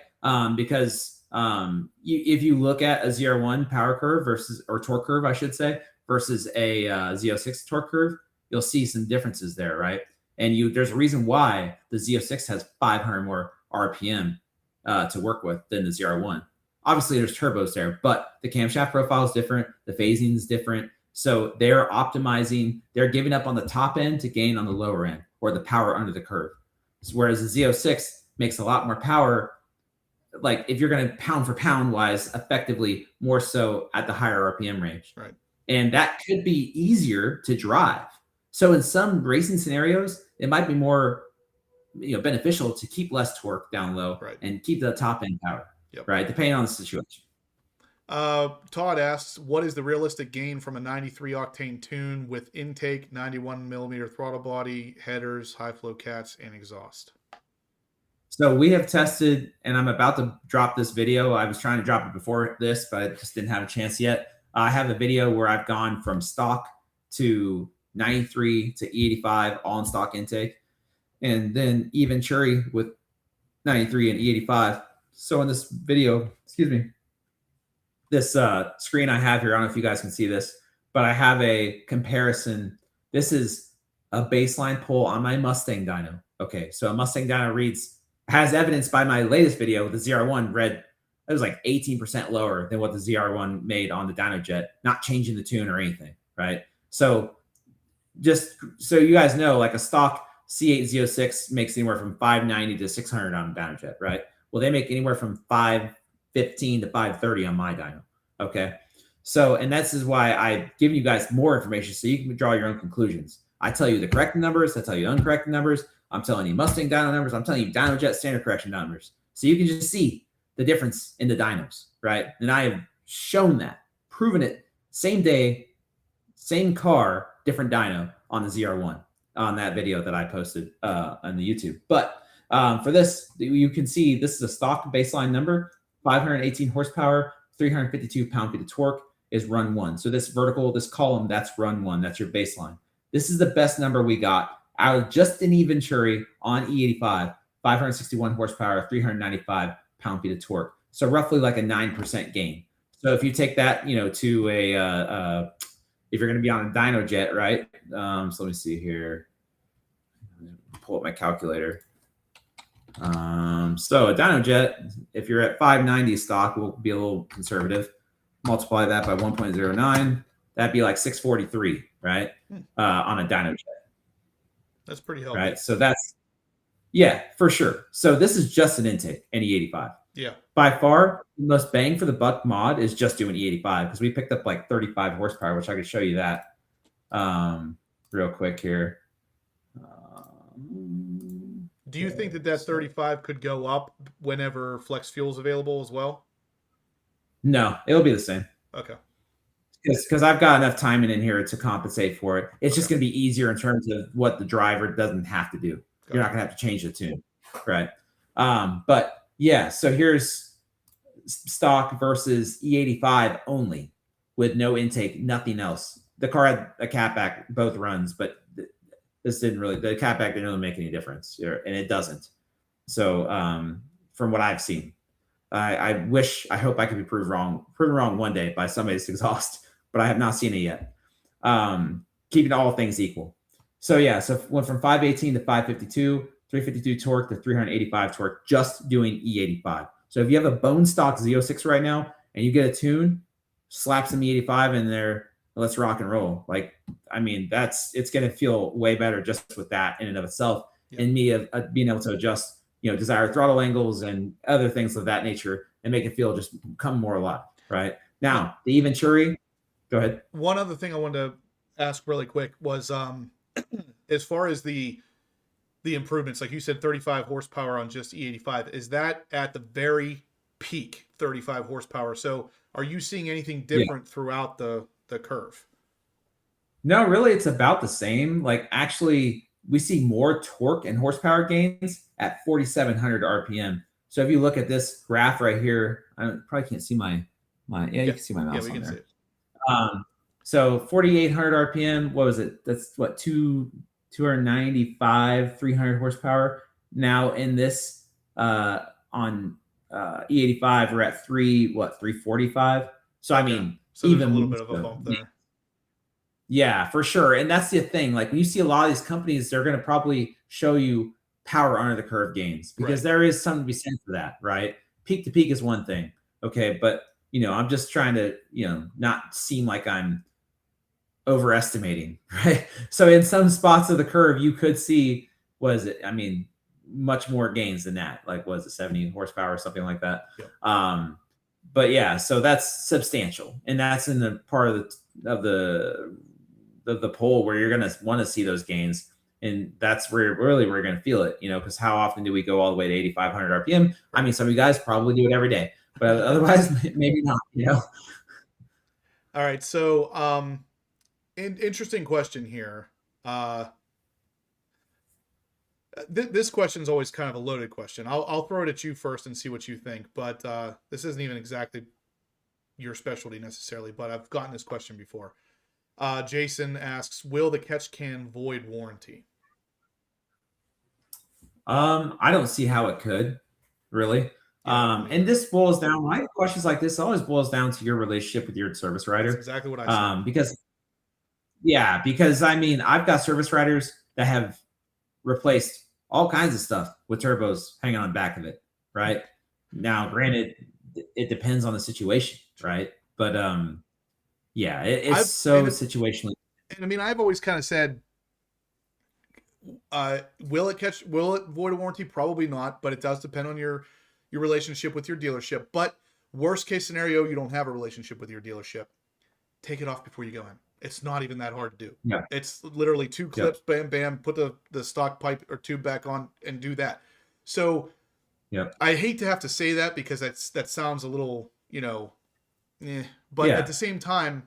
Because if you look at a ZR1 power curve or torque curve, I should say, versus a Z06 torque curve, you'll see some differences there, right? And there's a reason why the Z06 has 500 more RPM to work with than the ZR1. Obviously, there's turbos there, but the camshaft profile is different. The phasing is different. So they're optimizing, they're giving up on the top end to gain on the lower end, or the power under the curve. Whereas the Z06 makes a lot more power, like if you're going to pound for pound wise, effectively more so at the higher RPM range. Right. And that could be easier to drive. So in some racing scenarios, it might be more, you know, beneficial to keep less torque down low, right, and keep the top end power, yep, right, depending on the situation. Todd asks, what is the realistic gain from a 93 octane tune with intake, 91 millimeter throttle body, headers, high flow cats, and exhaust? So we have tested, and I'm about to drop this video. I was trying to drop it before this, but I just didn't have a chance yet. I have a video where I've gone from stock to 93 to E85 all in stock intake, and then even Cherry with 93 and E85. So in this video, excuse me, this screen I have here, I don't know if you guys can see this, but I have a comparison. This is a baseline pull on my Mustang dyno. Okay, so a Mustang dyno has evidence by my latest video, the ZR1 read, it was like 18% lower than what the ZR1 made on the dyno jet, not changing the tune or anything, right? So just so you guys know, like a stock C8 Z06 makes anywhere from 590 to 600 on the dyno jet, right? Well, they make anywhere from 515 to 530 on my dyno, okay? So, and this is why I give you guys more information so you can draw your own conclusions. I tell you the correct numbers. I tell you uncorrect numbers. I'm telling you Mustang dyno numbers. I'm telling you Dynojet standard correction numbers. So you can just see the difference in the dynos, right? And I have shown that, proven it, same day, same car, different dyno on the ZR1 on that video that I posted on the YouTube. But for this, you can see this is a stock baseline number, 518 horsepower, 352 pound-feet of torque is run 1. So this vertical, this column, that's run 1. That's your baseline. This is the best number we got out of just an Venturi on E85, 561 horsepower, 395 pound-feet of torque. So roughly like a 9% gain. So if you take that, to a if you're going to be on a Dynojet, right? So let me see here. Pull up my calculator. So a Dynojet, if you're at 590 stock, will be a little conservative. Multiply that by 1.09. That'd be like 643, right? On a Dynojet. That's pretty healthy. Right. So that's, yeah, for sure. So this is just an intake, an E85. Yeah. By far, the most bang for the buck mod is just doing E85 because we picked up like 35 horsepower, which I could show you that real quick here. Do you think that 35 could go up whenever flex fuel is available as well? No, it'll be the same. Okay. Because I've got enough time in here to compensate for it. It's just going to be easier in terms of what the driver doesn't have to do. You're not going to have to change the tune, right? But yeah, so here's stock versus E85 only with no intake, nothing else. The car had a catback both runs, but this didn't really, the catback didn't really make any difference, and it doesn't. So from what I've seen, I hope I could be proven wrong one day by somebody's exhaust, but I have not seen it yet. Keeping all things equal. So yeah, so went from 518 to 552, 352 torque to 385 torque, just doing E85. So if you have a bone stock Z06 right now and you get a tune, slap some E85 in there, let's rock and roll. Like, I mean, it's going to feel way better just with that in and of itself. Yeah. And me being able to adjust, desired throttle angles and other things of that nature and make it feel just come more alive. Right now, the Venturi, go ahead. One other thing I wanted to ask really quick was, as far as the improvements, like you said, 35 horsepower on just E85, is that at the very peak 35 horsepower? So are you seeing anything different throughout the curve? No, really, it's about the same. Like, actually, we see more torque and horsepower gains at 4,700 RPM. So if you look at this graph right here, I probably can't see my you can see my mouse on there. See it. So 4,800 RPM, what was it? That's what, 295, 300 horsepower. Now in this on E85, we're at 345. So I mean, so even a little bit of a bump there. Yeah, for sure. And that's the thing. Like when you see a lot of these companies, they're going to probably show you power under the curve gains because there is something to be said for that, right? Peak to peak is one thing. Okay. But I'm just trying to, not seem like I'm overestimating, right? So in some spots of the curve, you could see, much more gains than that. Like, was it 70 horsepower or something like that? Yeah. But yeah, so that's substantial. And that's in the part of the poll where you're going to want to see those gains. And that's where really we're going to feel it, because how often do we go all the way to 8,500 RPM? I mean, some of you guys probably do it every day, but otherwise maybe not, All right. So, interesting question here. This question is always kind of a loaded question. I'll throw it at you first and see what you think, but this isn't even exactly your specialty necessarily, but I've gotten this question before. Jason asks, will the catch can void warranty? I don't see how it could, really. And this boils down, my questions like this always boils down to your relationship with your service writer. That's exactly what I said. Because I mean, I've got service writers that have replaced all kinds of stuff with turbos hanging on the back of it, right? Now, granted, it depends on the situation, right? But it's so situational. And I mean, I've always kind of said, will it void a warranty? Probably not, but it does depend on your relationship with your dealership. But worst case scenario, you don't have a relationship with your dealership. take it off before you go in. It's not even that hard to do. Yeah. It's literally 2 clips, bam, bam, put the stock pipe or tube back on and do that. So I hate to have to say that because that sounds a little, but at the same time,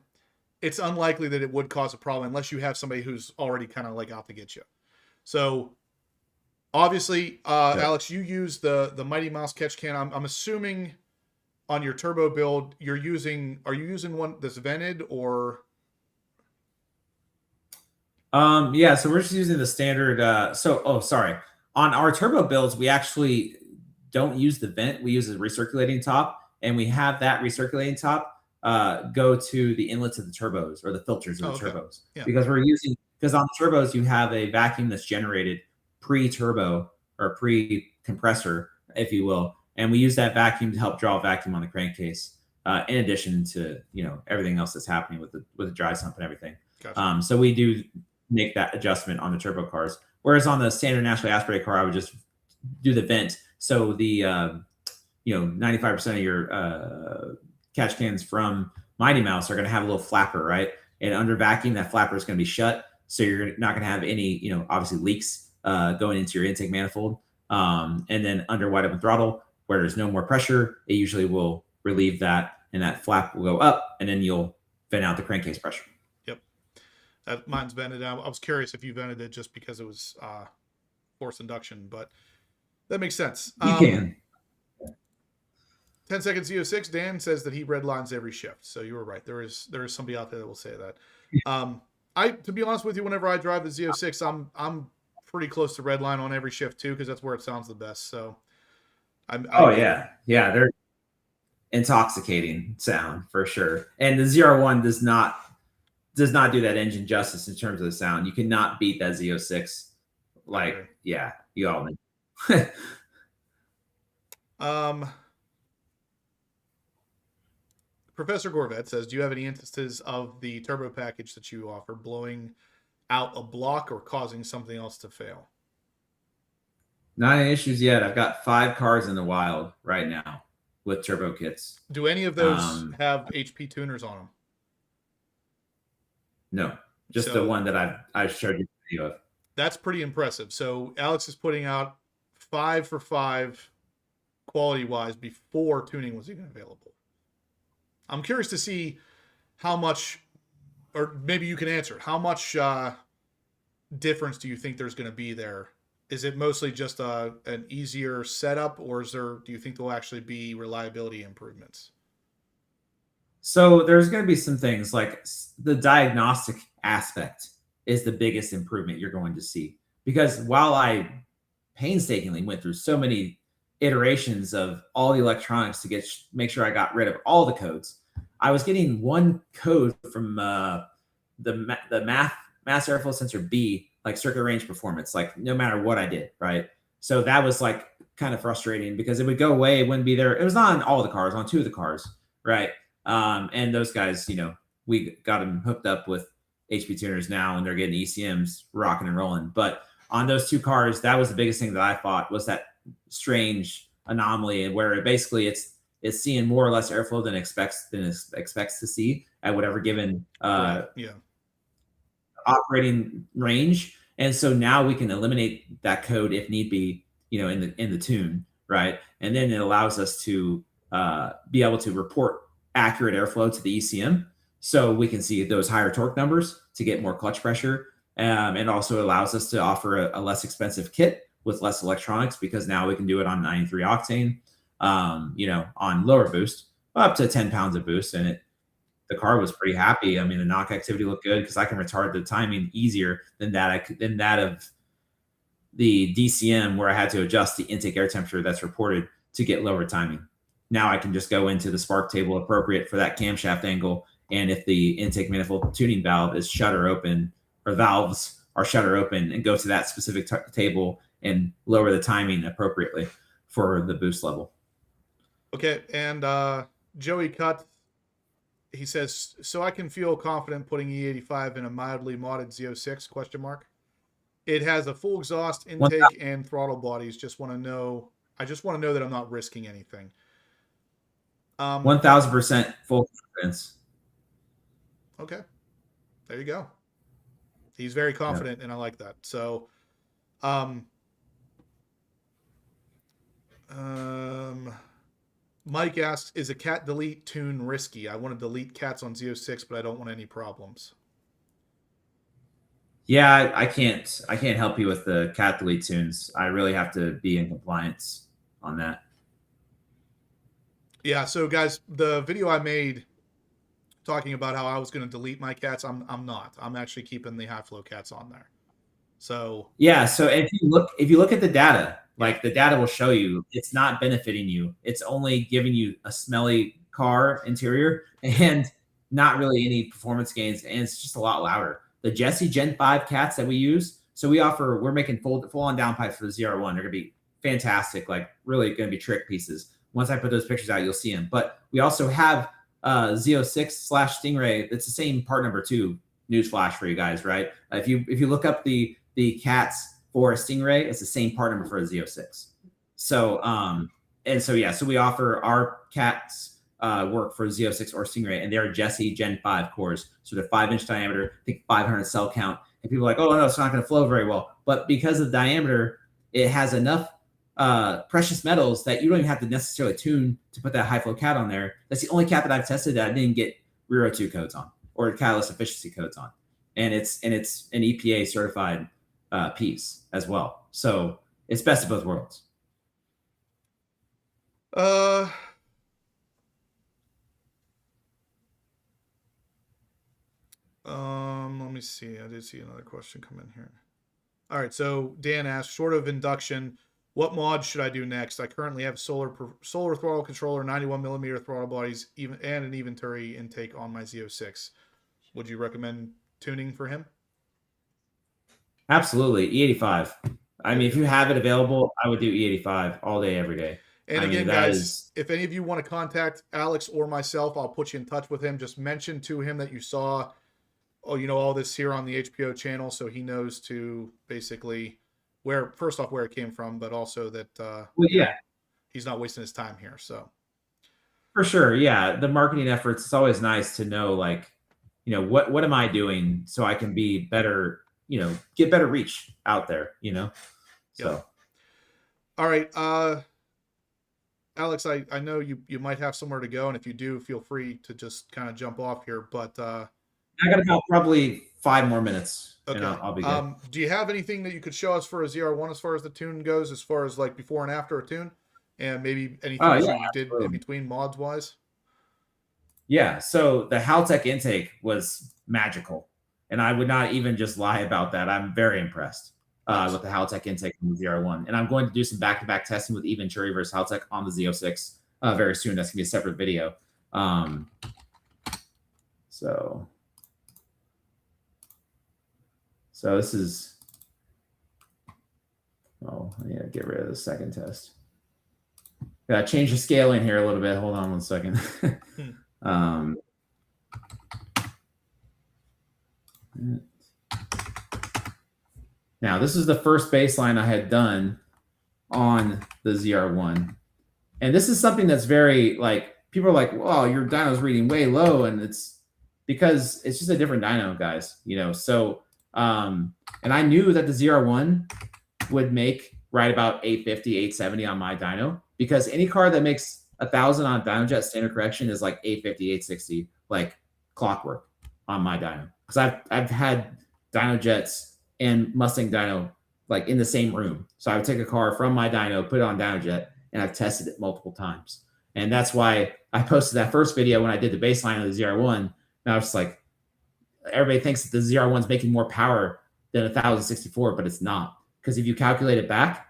it's unlikely that it would cause a problem unless you have somebody who's already kind of like out to get you. So obviously, Alex, you use the Mighty Mouse catch can. I'm assuming on your turbo build, are you using one that's vented or? So we're just using the standard. On our turbo builds, we actually don't use the vent. We use a recirculating top, and we have that recirculating top go to the inlets of the turbos or the filters of the turbos. Yeah. Because on the turbos, you have a vacuum that's generated pre-turbo or pre-compressor, if you will. And we use that vacuum to help draw vacuum on the crankcase, in addition to, everything else that's happening with the dry sump and everything. Gotcha. So we do make that adjustment on the turbo cars. Whereas on the standard naturally aspirated car, I would just do the vent. So the 95% of your catch cans from Mighty Mouse are going to have a little flapper, right? And under vacuum, that flapper is going to be shut, so you're not going to have any, obviously leaks going into your intake manifold. And then under wide open throttle, where there's no more pressure, it usually will relieve that, and that flap will go up, and then you'll vent out the crankcase pressure. Yep, mine's vented. I was curious if you vented it just because it was forced induction, but that makes sense. You can. 10 seconds Z06. Dan says that he redlines every shift. So you were right. There is somebody out there that will say that. To be honest with you, whenever I drive the Z06, I'm pretty close to redline on every shift too, because that's where it sounds the best. So yeah, they're intoxicating sound for sure. And the ZR1 does not do that engine justice in terms of the sound. You cannot beat that Z06. You all know. Professor Corvette says, do you have any instances of the turbo package that you offer blowing out a block or causing something else to fail? Not any issues yet. I've got 5 cars in the wild right now with turbo kits. Do any of those have HP tuners on them? No, just the one that I showed you a video of. That's pretty impressive. So Alex is putting out 5 for 5 quality-wise before tuning was even available. I'm curious to see how much, or maybe you can answer it, how much difference do you think there's going to be there? Is it mostly just an easier setup, or do you think there'll actually be reliability improvements? So there's going to be some things like the diagnostic aspect is the biggest improvement you're going to see. Because while I painstakingly went through so many iterations of all the electronics to make sure I got rid of all the codes, I was getting one code from the mass airflow sensor B, like circuit range performance, like no matter what I did, right? So that was like kind of frustrating because it would go away, it wouldn't be there. It was not on all the cars, on 2 of the cars, right? And those guys, we got them hooked up with HP tuners now, and they're getting ECMs rocking and rolling. But on those 2 cars, that was the biggest thing that I thought was that strange anomaly, and where it's seeing more or less airflow than it expects to see at whatever given operating range. And so now we can eliminate that code if need be, in the tune, right? And then it allows us to be able to report accurate airflow to the ECM, so we can see those higher torque numbers to get more clutch pressure. And also allows us to offer a less expensive kit with less electronics, because now we can do it on 93 octane, on lower boost, up to 10 pounds of boost. And the car was pretty happy. I mean, the knock activity looked good because I can retard the timing easier than that of the DCM, where I had to adjust the intake air temperature that's reported to get lower timing. Now I can just go into the spark table appropriate for that camshaft angle. And if the intake manifold tuning valve is shutter open, or valves are shutter open, and go to that specific table and lower the timing appropriately for the boost level. Okay. And Joey Cut, he says, so I can feel confident putting E85 in a mildly modded Z06 ? It has a full exhaust intake and throttle bodies. I just want to know that I'm not risking anything. 1000% full confidence. Okay. There you go. He's very confident, and I like that. So, Mike asks, is a cat delete tune risky? I want to delete cats on Z06, but I don't want any problems. Yeah, I can't help you with the cat delete tunes. I really have to be in compliance on that. Yeah, so guys, the video I made talking about how I was going to delete my cats, I'm not. I'm actually keeping the high flow cats on there. So yeah, so if you look at the data, like the data will show you it's not benefiting you. It's only giving you a smelly car interior and not really any performance gains, and it's just a lot louder. The Jesse Gen 5 cats that we use, so we're making full on downpipes for the ZR1. They're gonna be fantastic, like really gonna be trick pieces. Once I put those pictures out, you'll see them. But we also have Z06/Stingray. It's the same part number too. Newsflash for you guys, right? If you look up the cats for a Stingray, it's the same part number for a Z06. So so we offer our cats work for Z06 or Stingray, and they're Jesse Gen 5 cores. So they're 5-inch diameter, I think 500 cell count. And people are like, oh no, it's not going to flow very well. But because of diameter, it has enough precious metals that you don't even have to necessarily tune to put that high flow cat on there. That's the only cat that I've tested that I didn't get Rear 02 codes on or catalyst efficiency codes on, and it's an EPA certified piece as well. So it's best of both worlds. Let me see. I did see another question come in here. All right, so Dan asked, short of induction, what mod should I do next? I currently have solar throttle controller, 91 millimeter throttle bodies, and an Eventuri intake on my Z06. Would you recommend tuning for him? Absolutely, E85. I mean, if you have it available, I would do E85 all day, every day. And again, guys, if any of you want to contact Alex or myself, I'll put you in touch with him. Just mention to him that you saw, all this here on the HPO channel, so he knows to basically where it came from, but also that he's not wasting his time here. So for sure, yeah, the marketing efforts, it's always nice to know, like, what am I doing so I can be better, get better reach out there, So yeah. All right, Alex, I know you might have somewhere to go, and if you do, feel free to just kind of jump off here, but I got about probably 5 more minutes. Okay. And I'll be good. Do you have anything that you could show us for a ZR1 as far as the tune goes, as far as like before and after a tune, and maybe anything you did in between mods wise? Yeah. So the Haltech intake was magical, and I would not even just lie about that. I'm very impressed with the Haltech intake on the ZR1, and I'm going to do some back-to-back testing with Eventuri versus Haltech on the Z06 very soon. That's gonna be a separate video. So this is, I need to get rid of the second test. Gotta change the scaling here a little bit. Hold on one second. Now, this is the first baseline I had done on the ZR1. And this is something that's very, like, people are like, wow, your dyno's reading way low. And it's because it's just a different dyno, guys, So, and I knew that the ZR1 would make right about 850, 870 on my dyno, because any car that makes 1,000 on DynoJet standard correction is like 850, 860, like clockwork on my dyno. Because I've had DynoJets and Mustang dyno like in the same room. So I would take a car from my dyno, put it on DynoJet, and I've tested it multiple times. And that's why I posted that first video when I did the baseline of the ZR1. And I was like, everybody thinks that the ZR1 is making more power than 1064, but it's not. Because if you calculate it back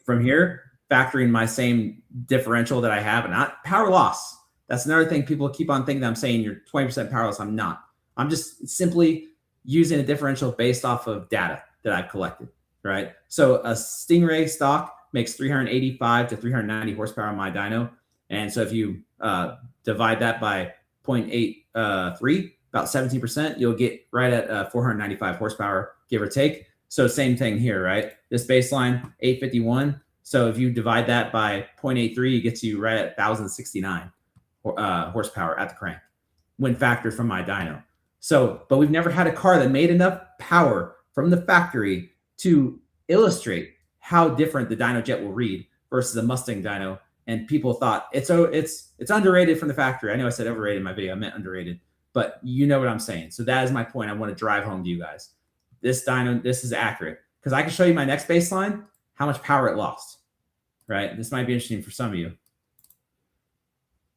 from here, factoring my same differential that I have, and not power loss. That's another thing people keep on thinking that I'm saying you're 20% power loss. I'm not. I'm just simply using a differential based off of data that I've collected, right? So a Stingray stock makes 385 to 390 horsepower on my dyno. And so if you divide that by 0.83, about 17%, you'll get right at 495 horsepower, give or take. So same thing here, right? This baseline, 851. So if you divide that by 0.83, it gets you right at 1,069 horsepower at the crank when factored from my dyno. So, but we've never had a car that made enough power from the factory to illustrate how different the Dyno Jet will read versus a Mustang dyno. And people thought it's underrated from the factory. I know I said overrated in my video. I meant underrated, but you know what I'm saying. So that is my point. I want to drive home to you guys. This dyno, this is accurate because I can show you my next baseline, how much power it lost, right? This might be interesting for some of you.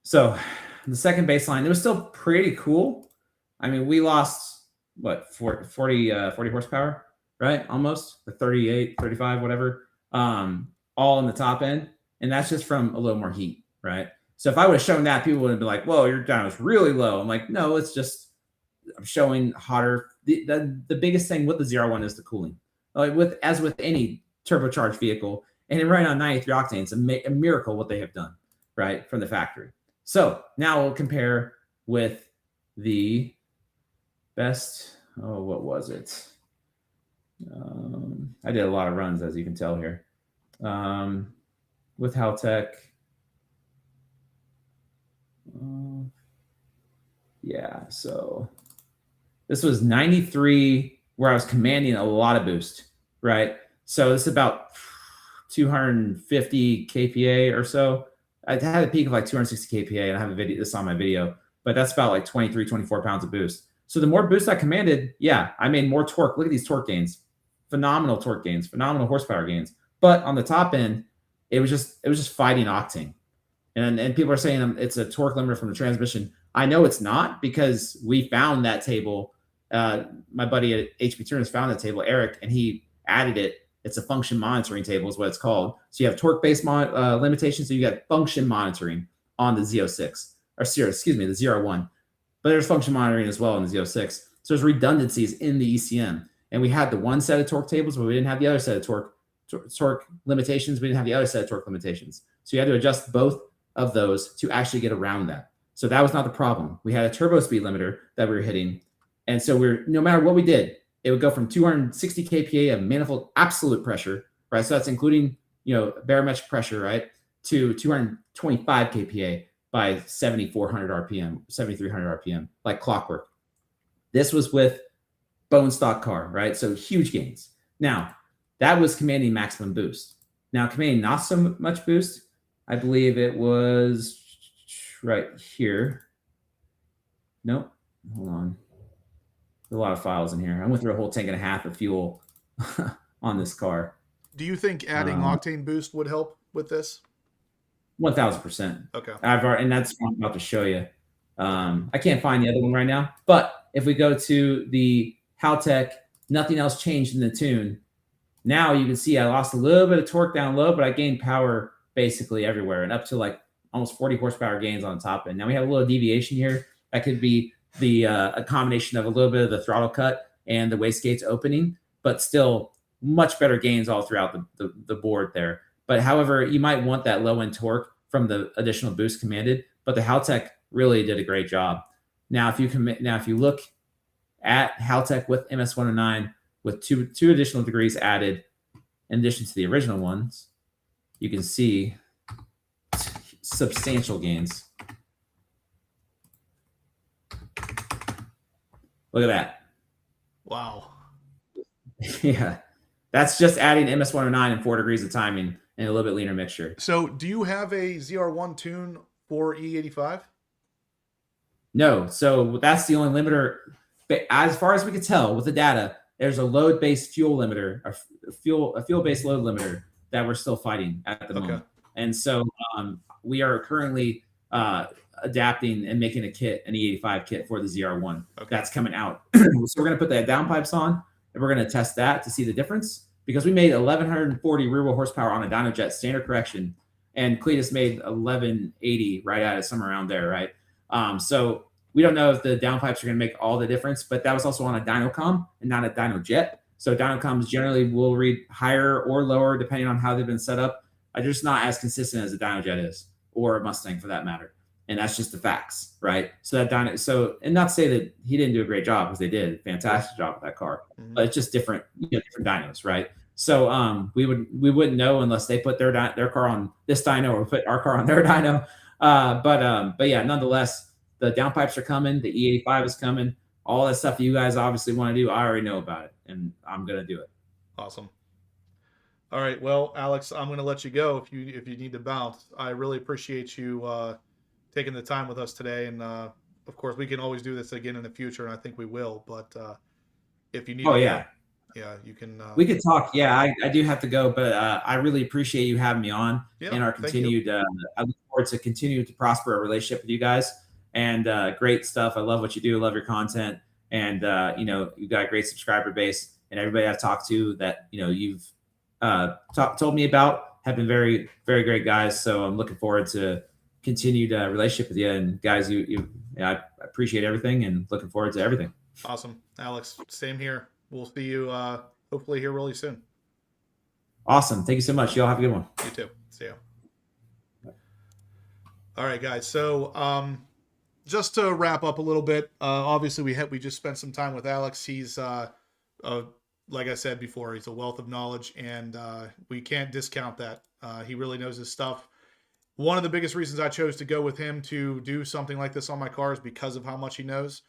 So the second baseline, it was still pretty cool. I mean, we lost what, 40 horsepower, right? Almost like 38, 35, whatever, all in the top end. And that's just from a little more heat, right? So if I would have shown that, people would have been like, whoa, your dyno is really low. I'm like, no, it's just, I'm showing hotter. The biggest thing with the ZR1 is the cooling. Like as with any turbocharged vehicle, and right on 93 octane, it's a miracle what they have done, right, from the factory. So now we'll compare with the best, oh, what was it? I did a lot of runs, as you can tell here. With Haltech. Yeah, so this was 93 where I was commanding a lot of boost, right? So this is about 250 kPa or so. I had a peak of like 260 kPa, and I have a video, this on my video, but that's about like 23, 24 pounds of boost. So the more boost I commanded, yeah, I made more torque. Look at these torque gains, phenomenal torque gains, phenomenal horsepower gains. But on the top end, it was just fighting octane. And people are saying it's a torque limiter from the transmission. I know it's not, because we found that table. My buddy at hptuners found that table, Eric, and he added it. It's a function monitoring table is what it's called. So you have torque-based limitations. So you got function monitoring on the Z06, or excuse me, the ZR1. But there's function monitoring as well in the Z06. So there's redundancies in the ECM. And we had the one set of torque tables, but we didn't have the other set of torque limitations. We didn't have the other set of torque limitations. So you had to adjust both of those to actually get around that. So that was not the problem. We had a turbo speed limiter that we were hitting. And so no matter what we did, it would go from 260 kPa of manifold absolute pressure, right? So that's including, barometric pressure, right? To 225 kPa by 7,400 RPM, 7,300 RPM, like clockwork. This was with bone stock car, right? So huge gains. Now, that was commanding maximum boost. Now, commanding not so much boost, I believe it was right here. Nope, hold on. There's a lot of files in here. I went through a whole tank and a half of fuel on this car. Do you think adding octane boost would help with this? 1,000%. Okay. And that's what I'm about to show you. I can't find the other one right now. But if we go to the Haltech, nothing else changed in the tune. Now you can see I lost a little bit of torque down low, but I gained power basically everywhere, and up to like almost 40 horsepower gains on the top end. Now we have a little deviation here. That could be a combination of a little bit of the throttle cut and the wastegates opening, but still much better gains all throughout the board there. But however, you might want that low end torque from the additional boost commanded, but the Haltech really did a great job. Now, if you look at Haltech with MS109 with two additional degrees added in addition to the original ones, you can see substantial gains. Look at that. Wow. Yeah. That's just adding MS109 and 4 degrees of timing and a little bit leaner mixture. So do you have a ZR1 tune for E85? No. So that's the only limiter. But as far as we can tell with the data, there's a load-based fuel limiter, a fuel-based load limiter that we're still fighting at the moment. And so we are currently adapting and making a kit, an E85 kit for the ZR1 that's coming out. So we're going to put the downpipes on, and we're going to test that to see the difference, because we made 1,140 rear wheel horsepower on a Dyno Jet standard correction, and Cletus made 1,180 right at it, somewhere around there, right? So we don't know if the downpipes are going to make all the difference, but that was also on a Dynocom and not a Dyno Jet. So Dynocoms generally will read higher or lower depending on how they've been set up. They're just not as consistent as a Dyno Jet is, or a Mustang for that matter. And that's just the facts, right? So and not to say that he didn't do a great job, because they did a fantastic job with that car, but it's just different, different dynos, right? So we wouldn't know unless they put their car on this dyno or put our car on their dyno. But yeah, nonetheless, the downpipes are coming. The E85 is coming. all that stuff you guys obviously want to do, I already know about it, and I'm gonna do it. Awesome. All right, well, Alex, I'm going to let you go if you need to bounce. I really appreciate you taking the time with us today, and of course, we can always do this again in the future, and I think we will. But if you need, oh yeah, yeah, you can. We could talk. Yeah, I do have to go, but I really appreciate you having me on and our continued. I look forward to continue to prosper a relationship with you guys, and great stuff. I love what you do. I love your content, and you know, you got a great subscriber base, and everybody I've talked to that you've told me about have been very, very great guys. So I'm looking forward to continued relationship with you, and guys, I appreciate everything and looking forward to everything. Awesome, Alex. Same here. We'll see you hopefully here really soon. Awesome. Thank you so much. Y'all have a good one. You too. See you. All right, guys. So just to wrap up a little bit, obviously we just spent some time with Alex. He's like I said before, he's a wealth of knowledge, and we can't discount that. He really knows his stuff. One of the biggest reasons I chose to go with him to do something like this on my car is because of how much he knows.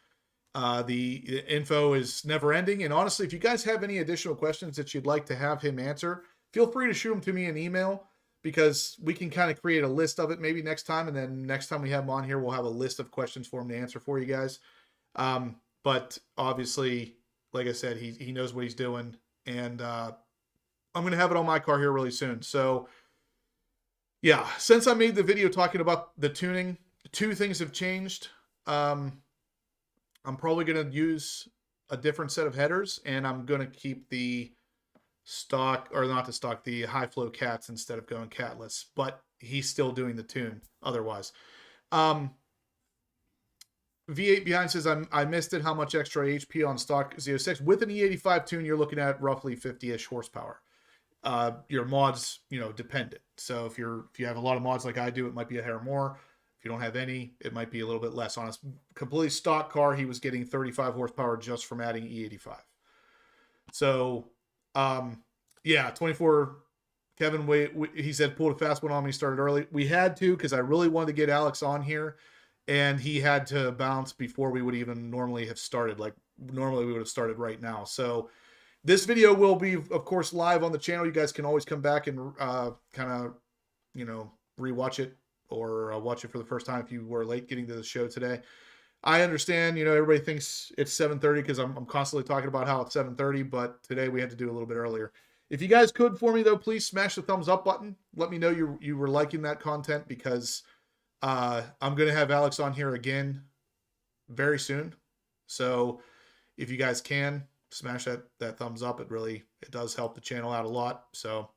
The info is never ending. And honestly, if you guys have any additional questions that you'd like to have him answer, feel free to shoot them to me in email, because we can kind of create a list of it maybe next time. And then next time we have him on here, we'll have a list of questions for him to answer for you guys. But obviously, like I said, he knows what he's doing, and I'm going to have it on my car here really soon. So yeah, since I made the video talking about the tuning, two things have changed. I'm probably going to use a different set of headers, and I'm going to keep the stock, or not the stock, the high flow cats instead of going catless, but he's still doing the tune otherwise. V8 Behind says, I missed it. How much extra HP on stock Z06? With an E85 tune, you're looking at roughly 50-ish horsepower. Your mods, dependent. So if you have a lot of mods like I do, it might be a hair more. If you don't have any, it might be a little bit less. On a completely stock car, he was getting 35 horsepower just from adding E85. So, yeah, 24. Kevin, he said, pulled a fast one on me, started early. We had to, because I really wanted to get Alex on here, and he had to bounce before we would even normally have started. Like, normally we would have started right now. So this video will be, of course, live on the channel. You guys can always come back and kind of, rewatch it, or watch it for the first time if you were late getting to the show today. I understand, everybody thinks it's 7:30 because I'm constantly talking about how it's 7:30, but today we had to do a little bit earlier. If you guys could for me, though, please smash the thumbs up button. Let me know you were liking that content, because I'm going to have Alex on here again very soon. So if you guys can, smash that thumbs up. It does help the channel out a lot. So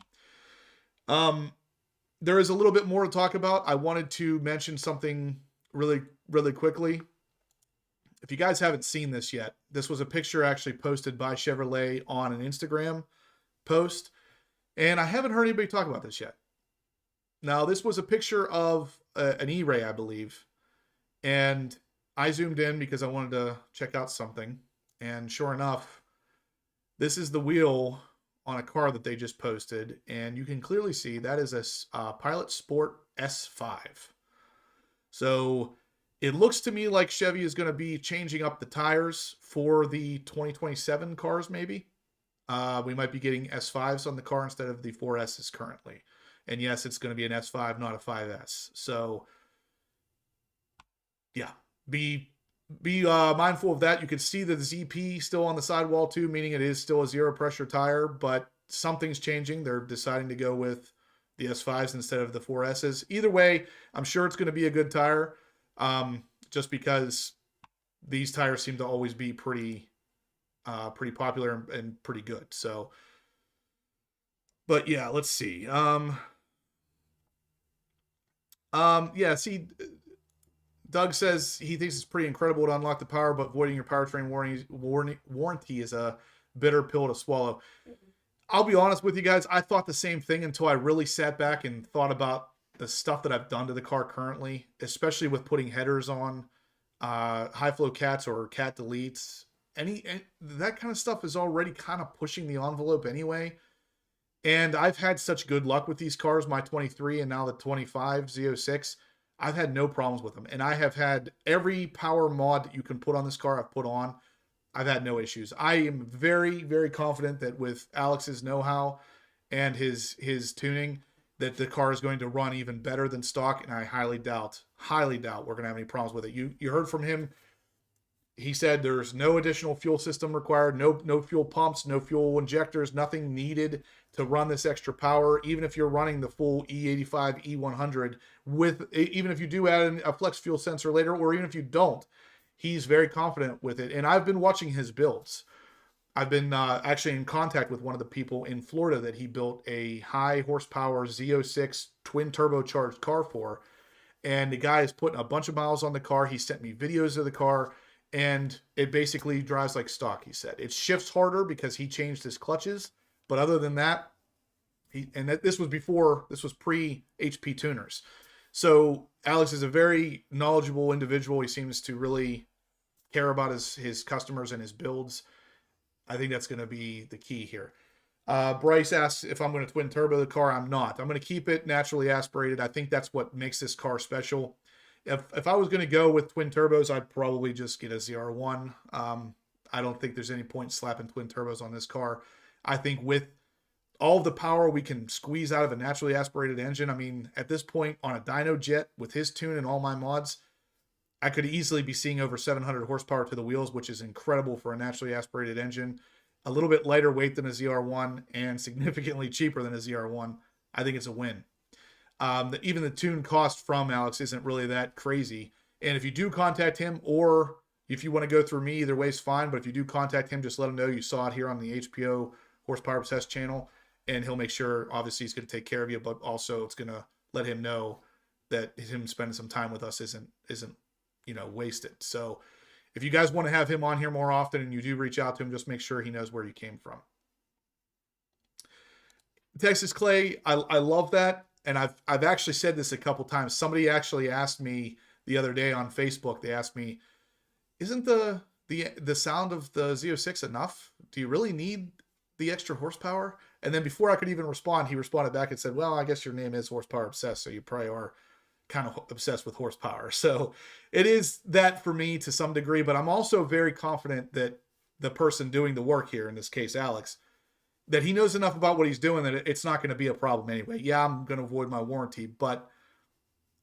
there is a little bit more to talk about. I wanted to mention something really, really quickly. If you guys haven't seen this yet, this was a picture actually posted by Chevrolet on an Instagram post, and I haven't heard anybody talk about this yet. Now, this was a picture of an E-Ray, I believe, and I zoomed in because I wanted to check out something, and sure enough, this is the wheel on a car that they just posted, and you can clearly see that is a Pilot Sport S5. So it looks to me like Chevy is going to be changing up the tires for the 2027 cars, maybe. We might be getting S5s on the car instead of the 4Ss currently. And yes, it's going to be an S5, not a 5S. So yeah, be mindful of that. You can see the ZP still on the sidewall too, meaning it is still a zero pressure tire, but something's changing. They're deciding to go with the S5s instead of the 4Ss. Either way, I'm sure it's going to be a good tire, just because these tires seem to always be pretty popular and pretty good. So, but yeah, let's see. Yeah, see, Doug says he thinks it's pretty incredible to unlock the power, but voiding your powertrain warranty is a bitter pill to swallow. I'll be honest with you guys. I thought the same thing until I really sat back and thought about the stuff that I've done to the car currently, especially with putting headers on, high flow cats or cat deletes. That kind of stuff is already kind of pushing the envelope anyway. And I've had such good luck with these cars, my 23 and now the 25 Z06. I've had no problems with them. And I have had every power mod that you can put on this car I've put on. I've had no issues. I am very, very confident that with Alex's know-how and his tuning, that the car is going to run even better than stock, and I highly doubt we're going to have any problems with it. You heard from him. He said there's no additional fuel system required, no fuel pumps, no fuel injectors, nothing needed to run this extra power. Even if you're running the full E85, E100 even if you do add a flex fuel sensor later, or even if you don't, he's very confident with it. And I've been watching his builds. I've been actually in contact with one of the people in Florida that he built a high horsepower Z06 twin turbocharged car for. And the guy is putting a bunch of miles on the car. He sent me videos of the car, and it basically drives like stock, he said. It shifts harder because he changed his clutches. But other than that, this was pre-HP tuners. So Alex is a very knowledgeable individual. He seems to really care about his customers and his builds. I think that's going to be the key here. Bryce asks if I'm going to twin turbo the car. I'm not. I'm going to keep it naturally aspirated. I think that's what makes this car special. If I was going to go with twin turbos, I'd probably just get a ZR1. I don't think there's any point slapping twin turbos on this car. I think with all of the power we can squeeze out of a naturally aspirated engine, I mean, at this point on a dyno jet with his tune and all my mods, I could easily be seeing over 700 horsepower to the wheels, which is incredible for a naturally aspirated engine. A little bit lighter weight than a ZR1 and significantly cheaper than a ZR1. I think it's a win. Even the tune cost from Alex isn't really that crazy. And if you do contact him, or if you want to go through me, either way is fine. But if you do contact him, just let him know you saw it here on the HPO Horsepower Obsessed channel, and he'll make sure, obviously, he's going to take care of you, but also it's going to let him know that him spending some time with us isn't wasted. So if you guys want to have him on here more often and you do reach out to him, just make sure he knows where you came from. Texas Clay, I love that. And I've actually said this a couple times. Somebody actually asked me the other day on Facebook, they asked me, isn't the sound of the Z06 enough? Do you really need the extra horsepower? And then before I could even respond, he responded back and said, well, I guess your name is Horsepower Obsessed, so you probably are kind of obsessed with horsepower. So it is that for me to some degree, but I'm also very confident that the person doing the work here, in this case, Alex, that he knows enough about what he's doing that it's not going to be a problem anyway. Yeah, I'm going to avoid my warranty, but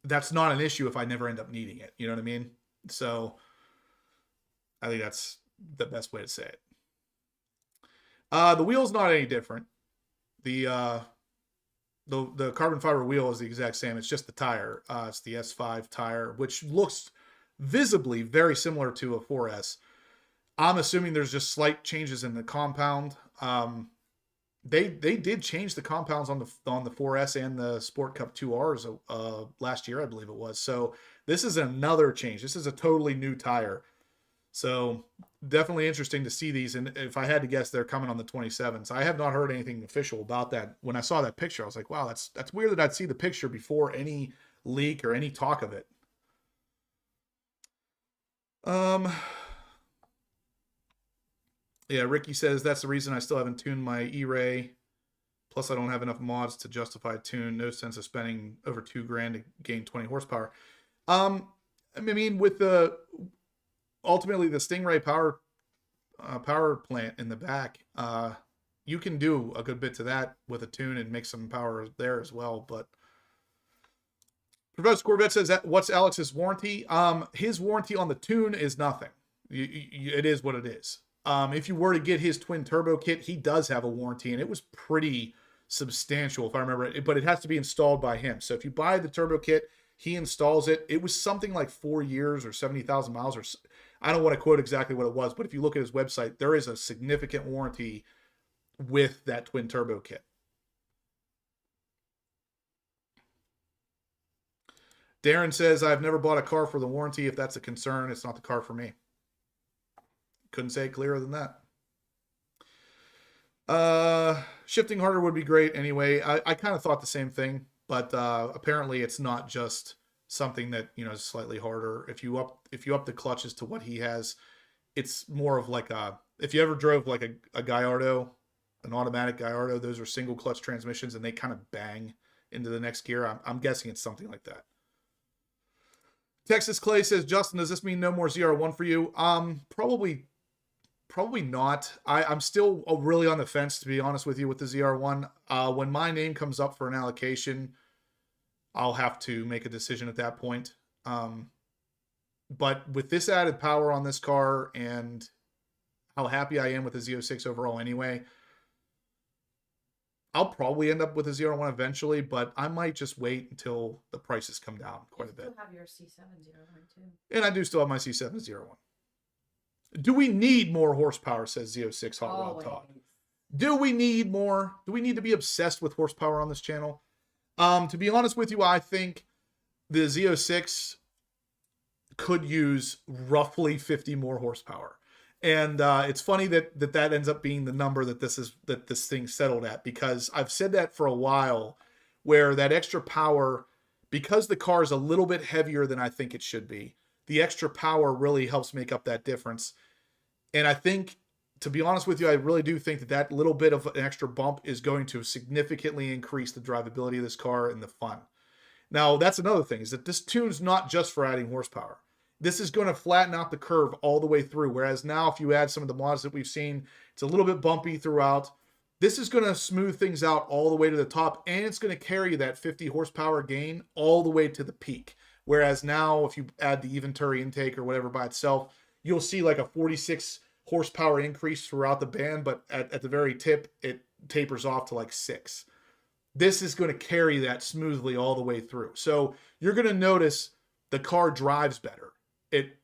that's not an issue if I never end up needing it. You know what I mean? So I think that's the best way to say it. The wheel's not any different. The carbon fiber wheel is the exact same. It's just the tire. It's the S5 tire, which looks visibly very similar to a 4S. I'm assuming there's just slight changes in the compound. They did change the compounds on the 4S and the Sport Cup 2Rs last year, I believe it was. So this is another change. This is a totally new tire. So definitely interesting to see these. And if I had to guess, they're coming on the 27th. I have not heard anything official about that. When I saw that picture, I was like, wow, that's weird that I'd see the picture before any leak or any talk of it. Yeah, Ricky says that's the reason I still haven't tuned my E-Ray. Plus, I don't have enough mods to justify a tune. No sense of spending over $2,000 to gain 20 horsepower. I mean, with ultimately the Stingray power plant in the back, you can do a good bit to that with a tune and make some power there as well. But Professor Corvette says, what's Alex's warranty? His warranty on the tune is nothing. It is what it is. If you were to get his twin turbo kit, he does have a warranty, and it was pretty substantial if I remember it, but it has to be installed by him. So if you buy the turbo kit, he installs it. It was something like 4 years or 70,000 miles, or I don't want to quote exactly what it was, but if you look at his website, there is a significant warranty with that twin turbo kit. Darren says, I've never bought a car for the warranty. If that's a concern, it's not the car for me. Couldn't say it clearer than that. Shifting harder would be great anyway. I kind of thought the same thing, but apparently it's not just something that, is slightly harder. If you up the clutches to what he has, it's more of like if you ever drove like a Gallardo, an automatic Gallardo, those are single clutch transmissions and they kind of bang into the next gear. I'm guessing it's something like that. Texas Clay says, Justin, does this mean no more ZR1 for you? Probably Probably not. I'm still really on the fence, to be honest with you, with the ZR1. When my name comes up for an allocation, I'll have to make a decision at that point. But with this added power on this car and how happy I am with the Z06 overall anyway, I'll probably end up with a ZR1 eventually, but I might just wait until the prices come down quite a bit. You still have your C7 ZR1 too. And I do still have my C7 ZR1. Do we need more horsepower, says Z06 Hot Rod Todd. Do we need more? Do we need to be obsessed with horsepower on this channel? To be honest with you, I think the Z06 could use roughly 50 more horsepower. And it's funny that ends up being the number that this thing settled at, because I've said that for a while, where that extra power, because the car is a little bit heavier than I think it should be, the extra power really helps make up that difference. And I think, to be honest with you, I really do think that little bit of an extra bump is going to significantly increase the drivability of this car and the fun. Now, that's another thing, is that this tune's not just for adding horsepower. This is going to flatten out the curve all the way through. Whereas now, if you add some of the mods that we've seen, it's a little bit bumpy throughout. This is going to smooth things out all the way to the top, and it's going to carry that 50 horsepower gain all the way to the peak. Whereas now, if you add the Venturi intake or whatever by itself, you'll see like a 46 horsepower increase throughout the band, but at the very tip, it tapers off to like 6. This is going to carry that smoothly all the way through. So you're going to notice the car drives better. It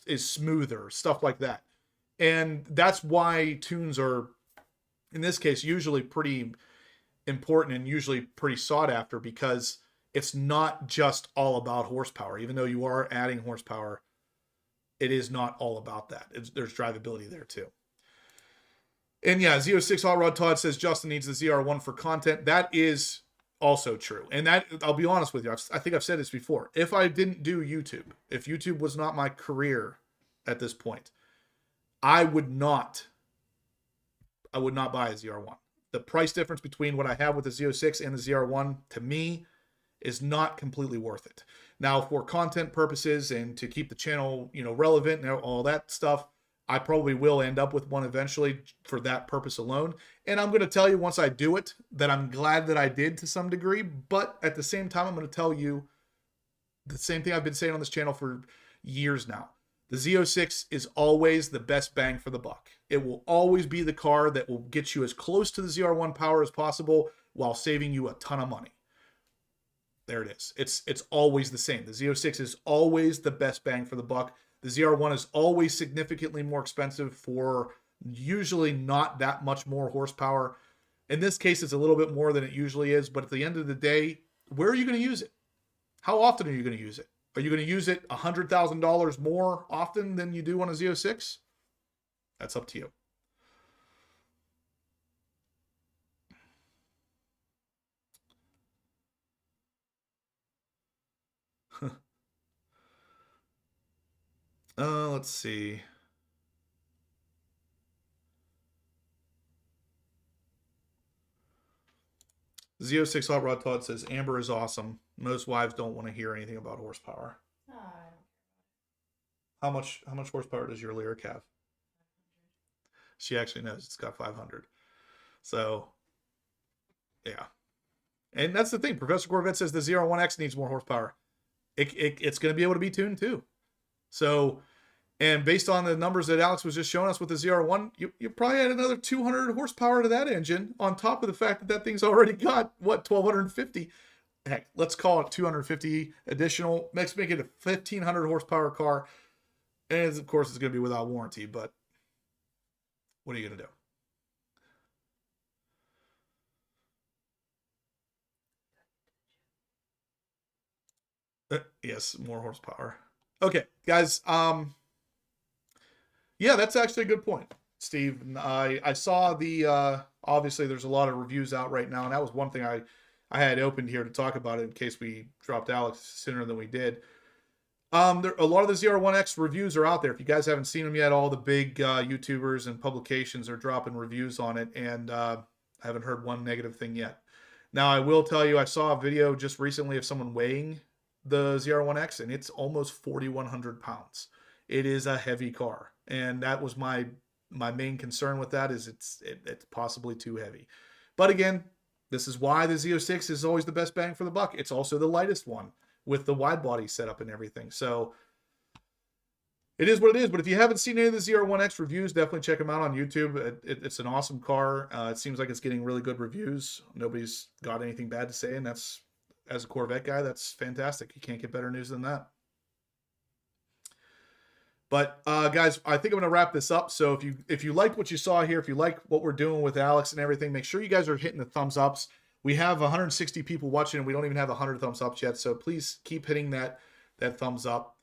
is smoother, stuff like that. And that's why tunes are, in this case, usually pretty important and usually pretty sought after, because it's not just all about horsepower. Even though you are adding horsepower, it is not all about that. There's drivability there too. And yeah, Z06 Hot Rod Todd says Justin needs the ZR1 for content. That is also true. And that, I'll be honest with you, I think I've said this before. If I didn't do YouTube, if YouTube was not my career at this point, I would not buy a ZR1. The price difference between what I have with the Z06 and the ZR1, to me, is not completely worth it. Now, for content purposes and to keep the channel, relevant and all that stuff, I probably will end up with one eventually for that purpose alone. And I'm going to tell you once I do it that I'm glad that I did to some degree. But at the same time, I'm going to tell you the same thing I've been saying on this channel for years now. The Z06 is always the best bang for the buck. It will always be the car that will get you as close to the ZR1 power as possible while saving you a ton of money. There it is. It's always the same. The Z06 is always the best bang for the buck. The ZR1 is always significantly more expensive for usually not that much more horsepower. In this case, it's a little bit more than it usually is, but at the end of the day, where are you going to use it? How often are you going to use it? Are you going to use it $100,000 more often than you do on a Z06? That's up to you. Let's see. Z06 Hot Rod Todd says Amber is awesome. Most wives don't want to hear anything about horsepower. Oh, I don't care. How much horsepower does your Lyric have? She actually knows it's got 500. So, yeah. And that's the thing. Professor Corvette says the ZR1X needs more horsepower. It's going to be able to be tuned too. So, and based on the numbers that Alex was just showing us with the ZR1, you probably add another 200 horsepower to that engine on top of the fact that thing's already got, 1,250. Heck, let's call it 250 additional. Let's make it a 1,500 horsepower car. And of course, it's going to be without warranty, but what are you going to do? Yes, more horsepower. Okay, guys. Yeah, that's actually a good point, Steve. I saw the obviously there's a lot of reviews out right now, and that was one thing I had opened here to talk about it in case we dropped Alex sooner than we did. A lot of the ZR1X reviews are out there. If you guys haven't seen them yet, all the big YouTubers and publications are dropping reviews on it, and I haven't heard one negative thing yet. Now, I will tell you, I saw a video just recently of someone weighing the ZR1X, and it's almost 4,100 pounds. It is a heavy car, and that was my My main concern with that is it's possibly too heavy. But again, this is why the Z06 is always the best bang for the buck. It's also the lightest one with the wide body setup and everything. So it is what it is. But if you haven't seen any of the ZR1X reviews, definitely check them out on YouTube. It's an awesome car. It seems like it's getting really good reviews. Nobody's got anything bad to say, and that's, as a Corvette guy, that's fantastic. You can't get better news than that. But guys, I think I'm going to wrap this up. So if you liked what you saw here, if you like what we're doing with Alex and everything, make sure you guys are hitting the thumbs ups. We have 160 people watching, and we don't even have 100 thumbs ups yet. So please keep hitting that thumbs up.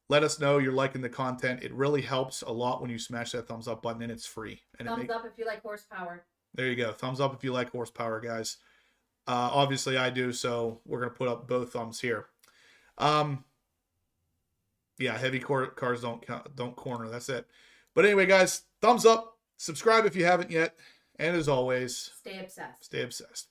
Let us know you're liking the content. It really helps a lot when you smash that thumbs up button, and it's free. And Thumbs up if you like horsepower. There you go. Thumbs up if you like horsepower, guys. Obviously, I do, so we're going to put up both thumbs here. Yeah, heavy cars don't corner. That's it. But anyway, guys, thumbs up. Subscribe if you haven't yet. And as always, Stay obsessed. stay obsessed. We'll